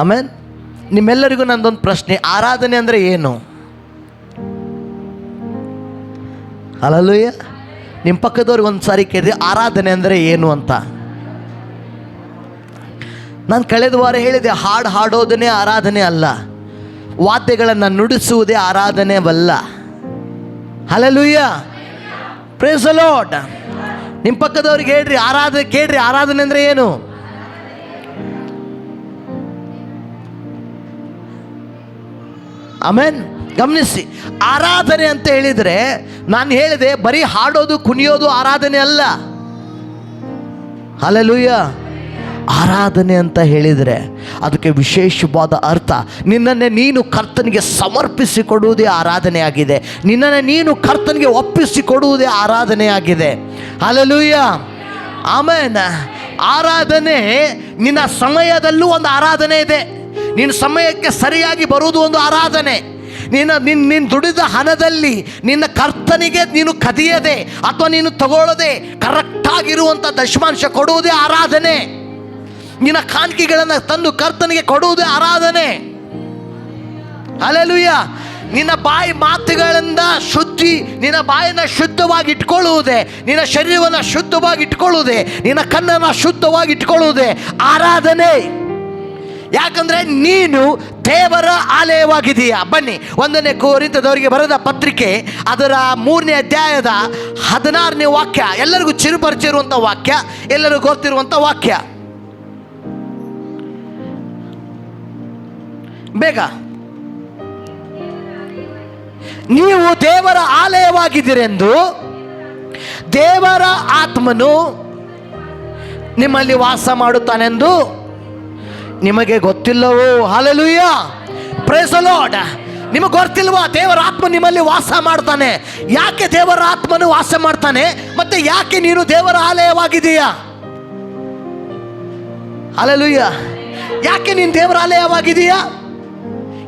ಆಮೇನ್. ನಿಮ್ಮೆಲ್ಲರಿಗೂ ನಂದೊಂದು ಪ್ರಶ್ನೆ, ಆರಾಧನೆ ಅಂದರೆ ಏನು? ಹಲ್ಲೆಲೂಯಾ. ನಿಮ್ಮ ಪಕ್ಕದವ್ರಿಗೆ ಒಂದು ಸಾರಿ ಕೇಳಿದ್ರೆ ಆರಾಧನೆ ಅಂದರೆ ಏನು ಅಂತ. ನಾನು ಕಳೆದ ವಾರ ಹೇಳಿದೆ, ಹಾಡು ಹಾಡೋದನ್ನೇ ಆರಾಧನೆ ಅಲ್ಲ, ವಾದ್ಯಗಳನ್ನು ನುಡಿಸುವುದೇ ಆರಾಧನೆವಲ್ಲ. Hallelujah, praise the Lord. ನಿಮ್ಮ ಪಕ್ಕದವ್ರಿಗೆ ಕೇಳ್ರಿ ಆರಾಧನೆ ಅಂದರೆ ಏನು? ಆಮೇನ್. ಗಮನಿಸಿ, ಆರಾಧನೆ ಅಂತ ಹೇಳಿದರೆ ನಾನು ಹೇಳಿದೆ ಬರೀ ಹಾಡೋದು ಕುಣಿಯೋದು ಆರಾಧನೆ ಅಲ್ಲ. ಹಲ್ಲೆಲೂಯಾ. ಆರಾಧನೆ ಅಂತ ಹೇಳಿದರೆ ಅದಕ್ಕೆ ವಿಶೇಷವಾದ ಅರ್ಥ. ನಿನ್ನನ್ನೇ ನೀನು ಕರ್ತನಿಗೆ ಸಮರ್ಪಿಸಿಕೊಡುವುದೇ ಆರಾಧನೆಯಾಗಿದೆ. ನಿನ್ನನ್ನೇ ನೀನು ಕರ್ತನಿಗೆ ಒಪ್ಪಿಸಿಕೊಡುವುದೇ ಆರಾಧನೆಯಾಗಿದೆ. ಹಲ್ಲೆಲೂಯಾ, ಆಮೇನ್. ಆರಾಧನೆ, ನಿನ್ನ ಸಮಯದಲ್ಲೂ ಒಂದು ಆರಾಧನೆ ಇದೆ. ನಿನ್ನ ಸಮಯಕ್ಕೆ ಸರಿಯಾಗಿ ಬರುವುದು ಒಂದು ಆರಾಧನೆ. ನಿನ್ನ ದುಡಿದ ಹಣದಲ್ಲಿ ನಿನ್ನ ಕರ್ತನಿಗೆ ನೀನು ಕದಿಯದೆ ಅಥವಾ ನೀನು ತಗೊಳ್ಳದೆ ಕರೆಕ್ಟಾಗಿರುವಂಥ ದಶಮಾಂಶ ಕೊಡುವುದೇ ಆರಾಧನೆ. ನಿನ್ನ ಕಾಣಿಕೆಗಳನ್ನು ತಂದು ಕರ್ತನಿಗೆ ಕೊಡುವುದೇ ಆರಾಧನೆ. ಹಲ್ಲೆಲೂಯಾ. ನಿನ್ನ ಬಾಯಿ ಮಾತುಗಳಿಂದ ನಿನ್ನ ಬಾಯನ್ನು ಶುದ್ಧವಾಗಿ ಇಟ್ಕೊಳ್ಳುವುದೇ, ನಿನ್ನ ಶರೀರವನ್ನು ಶುದ್ಧವಾಗಿ ಇಟ್ಕೊಳ್ಳುವುದೇ, ನಿನ್ನ ಕಣ್ಣನ್ನು ಶುದ್ಧವಾಗಿ ಇಟ್ಕೊಳ್ಳುವುದೇ ಆರಾಧನೆ. ಯಾಕಂದರೆ ನೀನು ದೇವರ ಆಲಯವಾಗಿದೆಯಾ. ಬನ್ನಿ, 1 ಕೊರಿಂಥದವರಿಗೆ ಬರೆದ ಪತ್ರಿಕೆ ಅದರ 3ನೇ ಅಧ್ಯಾಯದ 16ನೇ ವಾಕ್ಯ. ಎಲ್ಲರಿಗೂ ಚಿರುಪರಿಚಿರುವಂಥ ವಾಕ್ಯ, ಎಲ್ಲರಿಗೂ ಗೊತ್ತಿರುವಂಥ ವಾಕ್ಯ. ಬೇಗ. ನೀವು ದೇವರ ಆಲಯವಾಗಿದ್ದೀರೆಂದು ದೇವರ ಆತ್ಮನು ನಿಮ್ಮಲ್ಲಿ ವಾಸ ಮಾಡುತ್ತಾನೆಂದು ನಿಮಗೆ ಗೊತ್ತಿಲ್ಲವೋ? Hallelujah, praise the Lord. ನಿಮಗೆ ಗೊತ್ತಿಲ್ವಾ ದೇವರ ಆತ್ಮ ನಿಮ್ಮಲ್ಲಿ ವಾಸ ಮಾಡ್ತಾನೆ? ಯಾಕೆ ದೇವರ ಆತ್ಮನು ವಾಸ ಮಾಡ್ತಾನೆ? ಮತ್ತೆ ಯಾಕೆ ನೀನು ದೇವರ ಆಲಯವಾಗಿದೆಯಾ? ಹಲ್ಲೆಲೂಯಾ. ಯಾಕೆ ನೀನು ದೇವರ ಆಲಯವಾಗಿದೆಯಾ?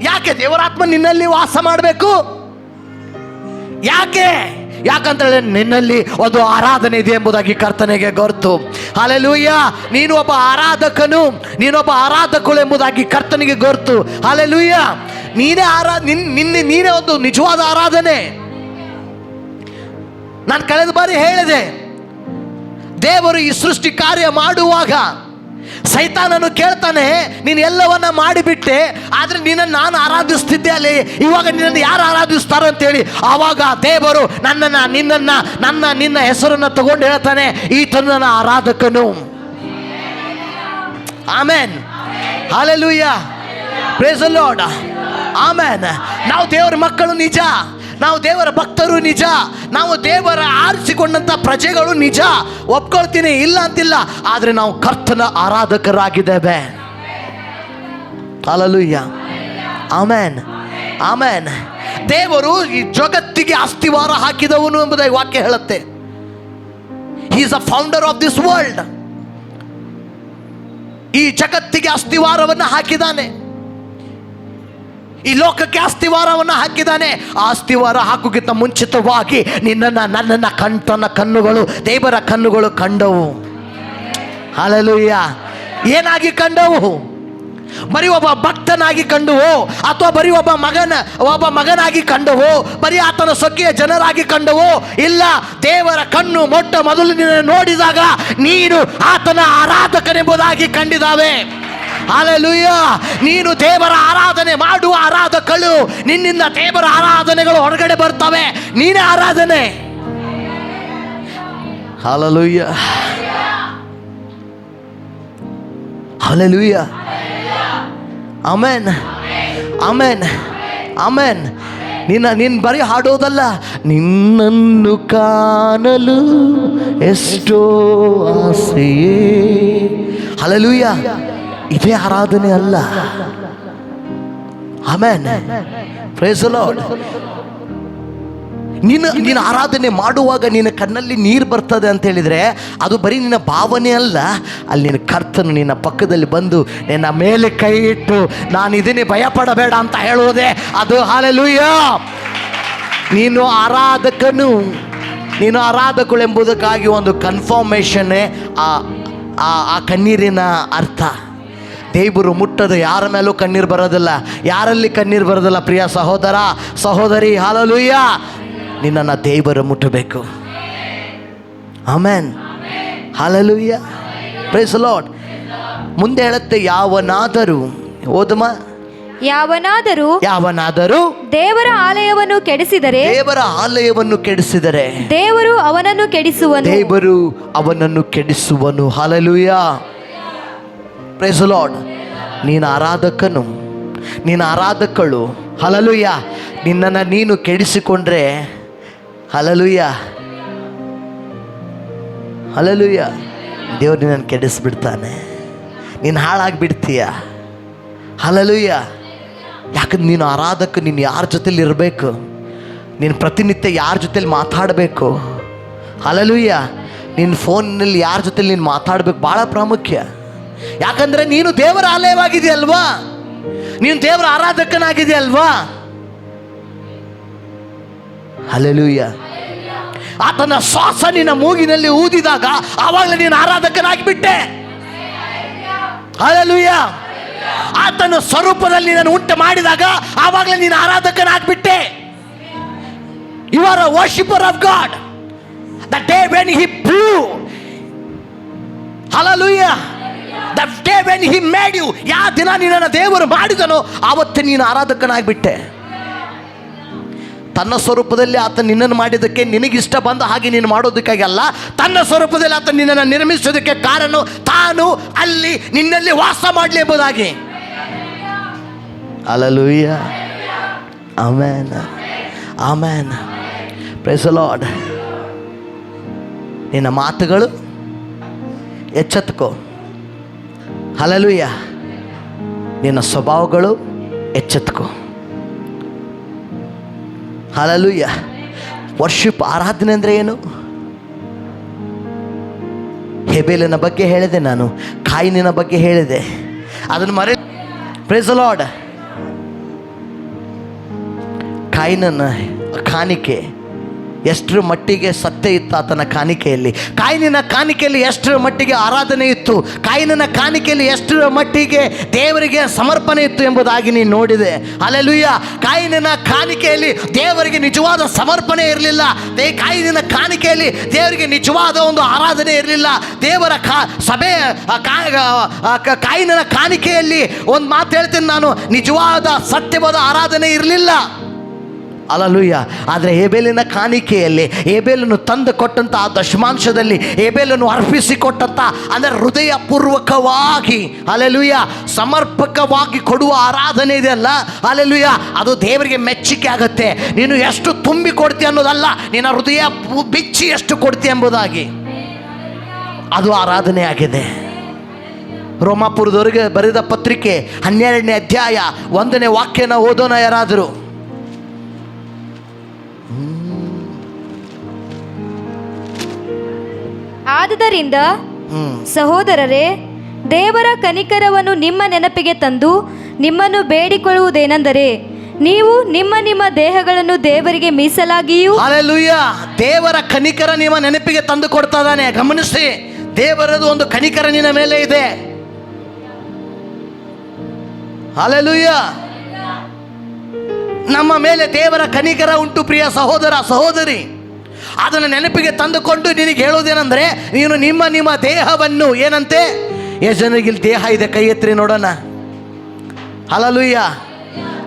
ಯಾಕೆ ದೇವರ ಆತ್ಮ ನಿನ್ನಲ್ಲಿ ವಾಸ ಮಾಡಬೇಕು? ಯಾಕಂತೇಳಿ ನಿನ್ನಲ್ಲಿ ಒಂದು ಆರಾಧನೆ ಇದೆ ಎಂಬುದಾಗಿ ಕರ್ತನಿಗೆ ಗೊತ್ತು. ಹಲ್ಲೆಲೂಯಾ. ನೀನು ಒಬ್ಬ ಆರಾಧಕನು, ನೀನೊಬ್ಬ ಆರಾಧಕಳು ಎಂಬುದಾಗಿ ಕರ್ತನಿಗೆ ಗೊತ್ತು. ಹಲ್ಲೆಲೂಯಾ. ನೀನೇ ಒಂದು ನಿಜವಾದ ಆರಾಧನೆ. ನಾನು ಕಳೆದ ಬಾರಿ ಹೇಳಿದೆ, ದೇವರು ಈ ಸೃಷ್ಟಿ ಕಾರ್ಯ ಮಾಡುವಾಗ ಸೈತಾನನು ಕೇಳ್ತಾನೆ, ನೀನು ಎಲ್ಲವನ್ನ ಮಾಡಿಬಿಟ್ಟೆ, ಆದರೆ ನಿನ್ನನ್ನು ನಾನು ಆರಾಧಿಸ್ತಿದ್ದೆ ಅಲ್ಲಿ, ಇವಾಗ ನಿನ್ನನ್ನು ಯಾರು ಆರಾಧಿಸ್ತಾರೆ ಅಂತೇಳಿ. ಆವಾಗ ದೇವರು ನಿನ್ನ ಹೆಸರನ್ನು ತಗೊಂಡು ಹೇಳ್ತಾನೆ, ಈತನು ನನ್ನ ಆರಾಧಕನು. Amen. Hallelujah, praise the Lord. Amen. ನಾವು ದೇವರ ಮಕ್ಕಳು ನಿಜ, ನಾವು ದೇವರ ಭಕ್ತರು ನಿಜ, ನಾವು ದೇವರ ಆರಿಸಿಕೊಂಡಂಥ ಪ್ರಜೆಗಳು ನಿಜ, ಒಪ್ಕೊಳ್ತೀನಿ, ಇಲ್ಲ ಅಂತಿಲ್ಲ. ಆದರೆ ನಾವು ಕರ್ತನ ಆರಾಧಕರಾಗಿದ್ದೇವೆ. Hallelujah, amen, amen. ದೇವರು ಈ ಜಗತ್ತಿಗೆ ಅಸ್ತಿವಾರ ಹಾಕಿದವನು ಎಂಬುದಾಗಿ ವಾಕ್ಯ ಹೇಳುತ್ತೆ. He is a founder of this world. ಈ ಜಗತ್ತಿಗೆ ಅಸ್ತಿವಾರವನ್ನು ಹಾಕಿದ್ದಾನೆ, ಈ ಲೋಕಕ್ಕೆ ಅಸ್ತಿವಾರವನ್ನು ಹಾಕಿದ್ದಾನೆ. ಆ ಅಸ್ತಿವಾರ ಹಾಕುಗಿಂತ ಮುಂಚಿತವಾಗಿ ನನ್ನನ್ನು ತನ್ನ ಕಣ್ಣುಗಳು, ದೇವರ ಕಣ್ಣುಗಳು ಕಂಡವು. ಹಲ್ಲೆಲೂಯಾ. ಏನಾಗಿ ಕಂಡವು? ಬರೀ ಒಬ್ಬ ಭಕ್ತನಾಗಿ ಕಂಡುವೋ, ಅಥವಾ ಬರೀ ಒಬ್ಬ ಮಗನಾಗಿ ಕಂಡುವೋ, ಬರೀ ಆತನ ಸೊಕ್ಕಿಯ ಜನರಾಗಿ ಕಂಡುವೋ? ಇಲ್ಲ, ದೇವರ ಕಣ್ಣು ಮೊಟ್ಟ ಮೊದಲು ನಿನ್ನ ನೋಡಿದಾಗ ನೀನು ಆತನ ಆರಾಧಕನೆಂಬುದಾಗಿ ಕಂಡಿದ್ದಾವೆ. ಹಲ್ಲೆಲೂಯಾ. ನೀನು ದೇವರ ಆರಾಧನೆ ಮಾಡುವ ಆರಾಧಕಳು. ನಿನ್ನಿಂದ ದೇವರ ಆರಾಧನೆಗಳು ಹೊರಗಡೆ ಬರ್ತವೆ. ನೀನೇ ಆರಾಧನೆ. Hallelujah, hallelujah, amen, amen, amen. ನೀನು ಬರೀ ಹಾಡೋದಲ್ಲ, ನಿನ್ನನ್ನು ಕಾಣಲು ಎಷ್ಟೋ ಆಸೆಯೇ. ಹಲ್ಲೆಲೂಯಾ. ಇದೇ ಆರಾಧನೆ ಅಲ್ಲ. Amen, praise the Lord. ನೀನು ಆರಾಧನೆ ಮಾಡುವಾಗ ನಿನ್ನ ಕಣ್ಣಲ್ಲಿ ನೀರು ಬರ್ತದೆ ಅಂತ ಹೇಳಿದರೆ ಅದು ಬರೀ ನಿನ್ನ ಭಾವನೆ ಅಲ್ಲ. ಅಲ್ಲಿ ನಿನ್ನ ಕರ್ತನು ನಿನ್ನ ಪಕ್ಕದಲ್ಲಿ ಬಂದು ನಿನ್ನ ಮೇಲೆ ಕೈ ಇಟ್ಟು ನಾನು ಇದನ್ನೇ ಭಯಪಡಬೇಡ ಅಂತ ಹೇಳುವುದೇ ಅದು. ಹಲ್ಲೆಲೂಯಾ. ನೀನು ಆರಾಧಕಳು ಎಂಬುದಕ್ಕಾಗಿ ಒಂದು ಕನ್ಫರ್ಮೇಷನ್ನೇ ಆ ಕಣ್ಣೀರಿನ ಅರ್ಥ. ದೇವರು ಮುಟ್ಟದ ಯಾರ ಮೇಲೂ ಕಣ್ಣೀರು ಬರೋದಿಲ್ಲ. ಯಾರಲ್ಲಿ ಕಣ್ಣೀರು ಬರೋದಿಲ್ಲ ಪ್ರಿಯ ಸಹೋದರ ಸಹೋದರಿ? ಹಲ್ಲೆಲೂಯ. ನಿನ್ನನ್ನು ದೇವರು ಮುಟ್ಟಬೇಕು. Amen. Hallelujah. Praise the Lord. ಮುಂದೆ ಹೇಳುತ್ತೆ, ಯಾವನಾದರೂ ಓದಮ್ಮ, ಯಾವನಾದರೂ ದೇವರ ಆಲಯವನ್ನು ಕೆಡಿಸಿದರೆ ದೇವರು ಅವನನ್ನು ಕೆಡಿಸುವನು. ಹಲ್ಲೆಲೂಯ. Praise the Lord. ನೀನು ಆರಾಧಕಳು. ಹಲ್ಲೆಲೂಯ. ನಿನ್ನನ್ನು ನೀನು ಕೆಡಿಸಿಕೊಂಡ್ರೆ, ಹಲ್ಲೆಲೂಯ ಹಲ್ಲೆಲೂಯ, ದೇವರು ನಿನ್ನನ್ನು ಕೆಡಿಸ್ಬಿಡ್ತಾನೆ. ನೀನು ಹಾಳಾಗಿಬಿಡ್ತೀಯ. ಹಲ್ಲೆಲೂಯ. ಯಾಕಂದ್ರೆ ನೀನು ಆರಾಧಕ. ನೀನು ಯಾರ ಜೊತೆಲಿ ಇರಬೇಕು? ನೀನು ಪ್ರತಿನಿತ್ಯ ಯಾರ ಜೊತೆಲಿ ಮಾತಾಡಬೇಕು? ಹಲ್ಲೆಲೂಯ. ನಿನ್ನ ಫೋನ್ನಲ್ಲಿ ಯಾರ ಜೊತೆಲಿ ನೀನು ಮಾತಾಡಬೇಕು ಭಾಳ ಪ್ರಾಮುಖ್ಯ. ಯಾಕಂದರೆ ನೀನು ದೇವರ ಆಲಯವಾಗಿದೆಯಲ್ವಾ, ನೀನು ದೇವರ ಆರಾಧಕನಾಗಿದೆಯಲ್ವಾ. ಹಲ್ಲೆಲೂಯ. ಆತನ ಶ್ವಾಸ ನಿನ್ನ ಮೂಗಿನಲ್ಲಿ ಊದಿದಾಗ ಆವಾಗಲೇ ನೀನು ಆರಾಧಕನಾಗಿಬಿಟ್ಟೆ. ಹಲ್ಲೆಲೂಯ. ಆತನ ಸ್ವರೂಪದಲ್ಲಿ ನಾನು ಉಂಟು ಮಾಡಿದಾಗ ಆವಾಗಲೇ ನೀನು ಆರಾಧಕನಾಗ್ಬಿಟ್ಟೆ. You are a worshipper of God. The day when he blew, hallelujah, the day when he made you, ಯಾವ ದಿನ ನಿನ್ನನ್ನು ದೇವರು ಮಾಡಿದನೋ ಆವತ್ತೇ ನೀನು ಆರಾಧಕನಾಗ್ಬಿಟ್ಟೆ. ತನ್ನ ಸ್ವರೂಪದಲ್ಲಿ ಆತ ನಿನ್ನನ್ನು ಮಾಡಿದ್ದಕ್ಕೆ ನಿನಗಿಷ್ಟ ಬಂದ ಹಾಗೆ ನೀನು ಮಾಡೋದಕ್ಕಾಗಿ ಅಲ್ಲ, ತನ್ನ ಸ್ವರೂಪದಲ್ಲಿ ಆತ ನಿನ್ನನ್ನು ನಿರ್ಮಿಸೋದಕ್ಕೆ ಕಾರಣ ತಾನು ಅಲ್ಲಿ ನಿನ್ನಲ್ಲಿ ವಾಸ ಮಾಡಲಿ ಎಂಬುದಾಗಿ. Hallelujah. Amen. Amen. Praise the Lord. ನಿನ್ನ ಮಾತುಗಳು ಎಚ್ಚೆತ್ತುಕೋ. ಹಲ್ಲೆಲೂಯ. ನಿನ್ನ ಸ್ವಭಾವಗಳು ಎಚ್ಚೆತ್ತುಕೋ. ಹಲ್ಲೆಲೂಯ. ವರ್ಷಿಪ್ ಆರಾಧನೆ ಅಂದರೆ ಏನು? ಹೇಬೇಲನ ಬಗ್ಗೆ ಹೇಳಿದೆ ನಾನು, ಕಾಯಿನಿನ ಬಗ್ಗೆ ಹೇಳಿದೆ, ಅದನ್ನು ಮರೆ. Price the lord. ಕಾಯಿನನ ಕಾಣಿಕೆ ಎಷ್ಟರ ಮಟ್ಟಿಗೆ ಸತ್ಯ ಇತ್ತು ಆತನ ಕಾಣಿಕೆಯಲ್ಲಿ. ಕಾಯಿನಿನ ಕಾಣಿಕೆಯಲ್ಲಿ ಎಷ್ಟರ ಮಟ್ಟಿಗೆ ಆರಾಧನೆ ಇತ್ತು, ಕಾಯಿನನ ಕಾಣಿಕೆಯಲ್ಲಿ ಎಷ್ಟರ ಮಟ್ಟಿಗೆ ದೇವರಿಗೆ ಸಮರ್ಪಣೆ ಇತ್ತು ಎಂಬುದಾಗಿ ನೀನು ನೋಡಿದೆ. ಹಲ್ಲೆಲೂಯ. ಕಾಯಿನನ ಕಾಣಿಕೆಯಲ್ಲಿ ದೇವರಿಗೆ ನಿಜವಾದ ಸಮರ್ಪಣೆ ಇರಲಿಲ್ಲ. ಕಾಯಿನನ ಕಾಣಿಕೆಯಲ್ಲಿ ದೇವರಿಗೆ ನಿಜವಾದ ಒಂದು ಆರಾಧನೆ ಇರಲಿಲ್ಲ. ದೇವರ ಸಭೆ ಕಾಯಿನನ ಕಾಣಿಕೆಯಲ್ಲಿ ಒಂದು ಮಾತು ಹೇಳ್ತೀನಿ ನಾನು, ನಿಜವಾದ ಸತ್ಯವಾದ ಆರಾಧನೆ ಇರಲಿಲ್ಲ. ಹಲ್ಲೆಲೂಯ. ಆದರೆ ಹೇಬೇಲಿನ ಕಾಣಿಕೆಯಲ್ಲಿ, ಹೇಬೇಲನ್ನು ತಂದು ಕೊಟ್ಟಂಥ ಆ ದಶಮಾಂಶದಲ್ಲಿ ಹೇಬೇಲನ್ನು ಅರ್ಪಿಸಿಕೊಟ್ಟಂಥ, ಅಂದರೆ ಹೃದಯಪೂರ್ವಕವಾಗಿ, ಹಲ್ಲೆಲೂಯ, ಸಮರ್ಪಕವಾಗಿ ಕೊಡುವ ಆರಾಧನೆ ಇದೆಯಲ್ಲ, ಹಲ್ಲೆಲೂಯ, ಅದು ದೇವರಿಗೆ ಮೆಚ್ಚುಗೆ ಆಗುತ್ತೆ. ನೀನು ಎಷ್ಟು ತುಂಬಿ ಕೊಡ್ತೀಯ ಅನ್ನೋದಲ್ಲ, ನಿನ್ನ ಹೃದಯ ಬಿಚ್ಚಿ ಎಷ್ಟು ಕೊಡ್ತೀಯ ಎಂಬುದಾಗಿ ಅದು ಆರಾಧನೆ ಆಗಿದೆ. ರೋಮಾಪುರದವರಿಗೆ ಬರೆದ ಪತ್ರಿಕೆ 12ನೇ ಅಧ್ಯಾಯ 1ನೇ ವಾಕ್ಯನ ಓದೋಣ ಯಾರಾದರೂ. ಆದುದರಿಂದ ಸಹೋದರರೇ, ದೇವರ ಕನಿಕರವನ್ನು ನಿಮ್ಮ ನೆನಪಿಗೆ ತಂದು ನಿಮ್ಮನ್ನು ಬೇಡಿಕೊಳ್ಳುವುದೇನೆಂದರೆ, ನೀವು ನಿಮ್ಮ ನಿಮ್ಮ ದೇಹಗಳನ್ನು ದೇವರಿಗೆ ಮೀಸಲಾಗಿಯೂ. ಹಲ್ಲೆಲೂಯ. ದೇವರ ಕನಿಕರ ನಿಮ್ಮ ನೆನಪಿಗೆ ತಂದು ಕೊಡ್ತಾ ಇದ್ದಾನೆ. ಗಮನಿಸಿ, ದೇವರದು ಒಂದು ಕನಿಕರ ನಿನ್ನ ಮೇಲೆ ಇದೆ. ಹಲ್ಲೆಲೂಯ. ನಮ್ಮ ಮೇಲೆ ದೇವರ ಕನಿಕರ ಉಂಟು ಪ್ರಿಯ ಸಹೋದರ ಸಹೋದರಿ. ಅದನ್ನು ನೆನಪಿಗೆ ತಂದುಕೊಂಡು ನಿನಗೆ ಹೇಳೋದೇನೆಂದರೆ, ನೀನು ನಿಮ್ಮ ನಿಮ್ಮ ದೇಹವನ್ನು ಏನಂತೆ, ಎಷ್ಟು ಜನರಿಗಿಲ್ಲಿ ದೇಹ ಇದೆ? ಕೈ ಎತ್ತಿರಿ ನೋಡೋಣ. ಹಲ್ಲೆಲೂಯ.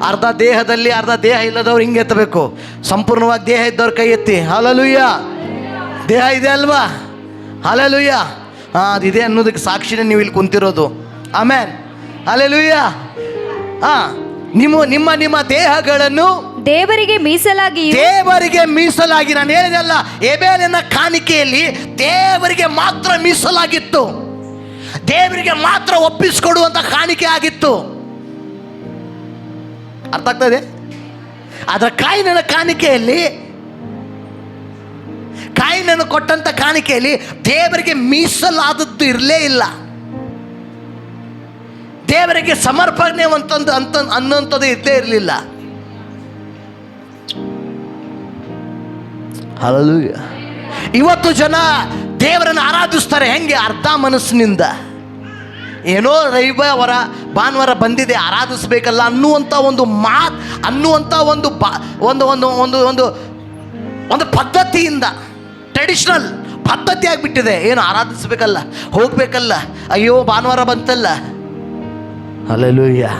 ಅರ್ಧ ದೇಹದಲ್ಲಿ ಅರ್ಧ ದೇಹ ಇಲ್ಲದವ್ರು ಹಿಂಗೆ ಎತ್ತಬೇಕು. ಸಂಪೂರ್ಣವಾಗಿ ದೇಹ ಇದ್ದವ್ರು ಕೈ ಎತ್ತಿ. ಹಲ್ಲೆಲೂಯ. ದೇಹ ಇದೆ ಅಲ್ವಾ? ಹಲ್ಲೆಲೂಯ. ಅದಿದೆ ಅನ್ನೋದಕ್ಕೆ ಸಾಕ್ಷಿನೇ ನೀವು ಇಲ್ಲಿ ಕುಂತಿರೋದು. ಆಮೆನ್. ಹಲ್ಲೆಲೂಯ. ನಿಮ್ಮ ನಿಮ್ಮ ನಿಮ್ಮ ದೇಹಗಳನ್ನು ದೇವರಿಗೆ ಮೀಸಲಾಗಿ ನಾನು ಹೇಳಿದೆಲ್ಲ, ಹೇಬೇಲನ ಕಾಣಿಕೆಯಲ್ಲಿ ದೇವರಿಗೆ ಮಾತ್ರ ಮೀಸಲಾಗಿತ್ತು, ದೇವರಿಗೆ ಮಾತ್ರ ಒಪ್ಪಿಸಿಕೊಡುವಂಥ ಕಾಣಿಕೆ ಆಗಿತ್ತು. ಅರ್ಥ ಆಗ್ತದೆ? ಅದರ ಕಾಯಿನನ ಕಾಣಿಕೆಯಲ್ಲಿ, ಕಾಯಿನನ್ನು ಕೊಟ್ಟಂಥ ಕಾಣಿಕೆಯಲ್ಲಿ ದೇವರಿಗೆ ಮೀಸಲಾದದ್ದು ಇರಲೇ ಇಲ್ಲ. ದೇವರಿಗೆ ಸಮರ್ಪಣೆ ಅನ್ನೋಂಥದ್ದು ಇದ್ದೇ ಇರಲಿಲ್ಲ. ಹಲ್ಲೆಲೂಯ. ಇವತ್ತು ಜನ ದೇವರನ್ನು ಆರಾಧಿಸ್ತಾರೆ ಹೆಂಗೆ? ಅರ್ಧ ಮನಸ್ಸಿನಿಂದ. ಏನೋ ರವಿವಾರ ಭಾನುವಾರ ಬಂದಿದೆ ಆರಾಧಿಸ್ಬೇಕಲ್ಲ ಅನ್ನುವಂಥ ಒಂದು ಮಾತು, ಅನ್ನುವಂಥ ಒಂದು ಪದ್ಧತಿಯಿಂದ, ಟ್ರೆಡಿಷ್ನಲ್ ಪದ್ಧತಿ ಆಗಿಬಿಟ್ಟಿದೆ. ಏನು ಆರಾಧಿಸ್ಬೇಕಲ್ಲ, ಹೋಗಬೇಕಲ್ಲ, ಅಯ್ಯೋ ಭಾನುವಾರ ಬಂತಲ್ಲ. ಹಲ್ಲೆಲೂಯಾ.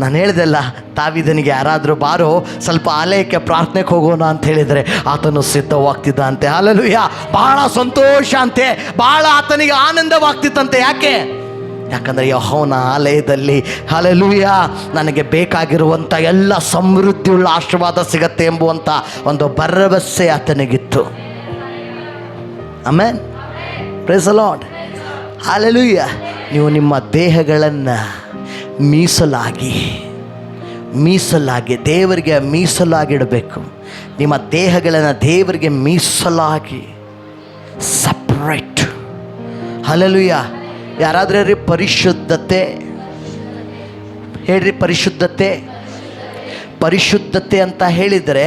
ನಾನು ಹೇಳ್ದೆಲ್ಲ, ದಾವೀದನಿಗೆ ಯಾರಾದರೂ ಬಾರೋ ಸ್ವಲ್ಪ ಆಲಯಕ್ಕೆ ಪ್ರಾರ್ಥನೆಗೆ ಹೋಗೋಣ ಅಂತ ಹೇಳಿದರೆ ಆತನು ಸಿದ್ಧವಾಗ್ತಿದ್ದ ಅಂತೆ. ಹಲ್ಲೆಲೂಯಾ. ಬಹಳ ಸಂತೋಷ ಅಂತೆ, ಬಹಳ ಆತನಿಗೆ ಆನಂದವಾಗ್ತಿತ್ತಂತೆ. ಯಾಕಂದರೆ ಯೆಹೋವನ ಆಲಯದಲ್ಲಿ ಹಲ್ಲೆಲೂಯಾ ನನಗೆ ಬೇಕಾಗಿರುವಂಥ ಎಲ್ಲ ಸಮೃದ್ಧಿಯುಳ್ಳ ಆಶೀರ್ವಾದ ಸಿಗತ್ತೆ ಎಂಬುವಂಥ ಒಂದು ಭರವಸೆ ಆತನಿಗಿತ್ತು. Amen. Praise the Lord. Hallelujah. ನೀವು ನಿಮ್ಮ ದೇಹಗಳನ್ನು ಮೀಸಲಾಗಿ ದೇವರಿಗೆ ಮೀಸಲಾಗಿಡಬೇಕು. ನಿಮ್ಮ ದೇಹಗಳನ್ನು ದೇವರಿಗೆ ಮೀಸಲಾಗಿ ಸಪ್ರೇಟ್. ಹಲ್ಲೆಲೂಯಾ. ಯಾರಾದರೂ ಹೇಳ್ರಿ ಪರಿಶುದ್ಧತೆ. ಹೇಳ್ರಿ ಪರಿಶುದ್ಧತೆ ಅಂತ ಹೇಳಿದರೆ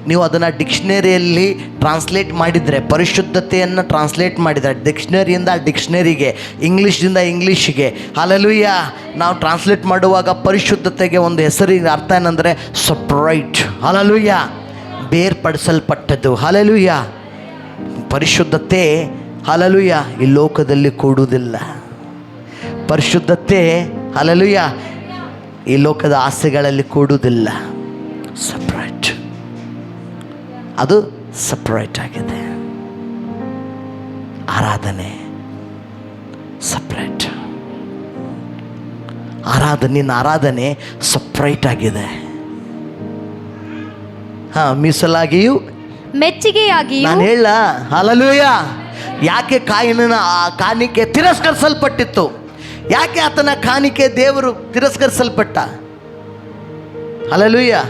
ನೀವು ಅದನ್ನು ಡಿಕ್ಷನರಿಯಲ್ಲಿ ಟ್ರಾನ್ಸ್ಲೇಟ್ ಮಾಡಿದರೆ, ಪರಿಶುದ್ಧತೆಯನ್ನು ಟ್ರಾನ್ಸ್ಲೇಟ್ ಮಾಡಿದರೆ ಡಿಕ್ಷನರಿಯಿಂದ ಡಿಕ್ಷನರಿಗೆ, ಇಂಗ್ಲೀಷಿಂದ ಇಂಗ್ಲೀಷಿಗೆ, ಹಲ್ಲೆಲೂಯಾ, ನಾವು ಟ್ರಾನ್ಸ್ಲೇಟ್ ಮಾಡುವಾಗ ಪರಿಶುದ್ಧತೆಗೆ ಒಂದು ಹೆಸರಿಗೆ ಅರ್ಥ ಏನಂದರೆ ಸಪ್ರೇಟ್. ಹಲ್ಲೆಲೂಯಾ. ಬೇರ್ಪಡಿಸಲ್ಪಟ್ಟದ್ದು. ಹಲ್ಲೆಲೂಯಾ. ಪರಿಶುದ್ಧತೆ ಹಲ್ಲೆಲೂಯಾ ಈ ಲೋಕದಲ್ಲಿ ಕೂಡುವುದಿಲ್ಲ. ಪರಿಶುದ್ಧತೆ ಹಲ್ಲೆಲೂಯಾ ಈ ಲೋಕದ ಆಸೆಗಳಲ್ಲಿ ಕೂಡುವುದಿಲ್ಲ. ಸಪ್ರೇಟ್. ಅದು ಸಪ್ರೇಟ್ ಆಗಿದೆ. ಆರಾಧನೆ ಸಪ್ರೇಟ್. ನಿನ್ನ ಆರಾಧನೆ ಸಪ್ರೇಟ್ ಆಗಿದೆ. ಮೀಸಲಾಗಿಯೂ ಮೆಚ್ಚುಗೆಯಾಗಿಯೂ. ನಾನು ಹೇಳ ಹಲ್ಲೆಲೂಯಾ. ಯಾಕೆ ಕಾಣಿಕೆ ತಿರಸ್ಕರಿಸಲ್ಪಟ್ಟಿತ್ತು? ಯಾಕೆ ಆತನ ಕಾಣಿಕೆ ದೇವರು ತಿರಸ್ಕರಿಸಲ್ಪಟ್ಟ? ಹಲ್ಲೆಲೂಯಾ.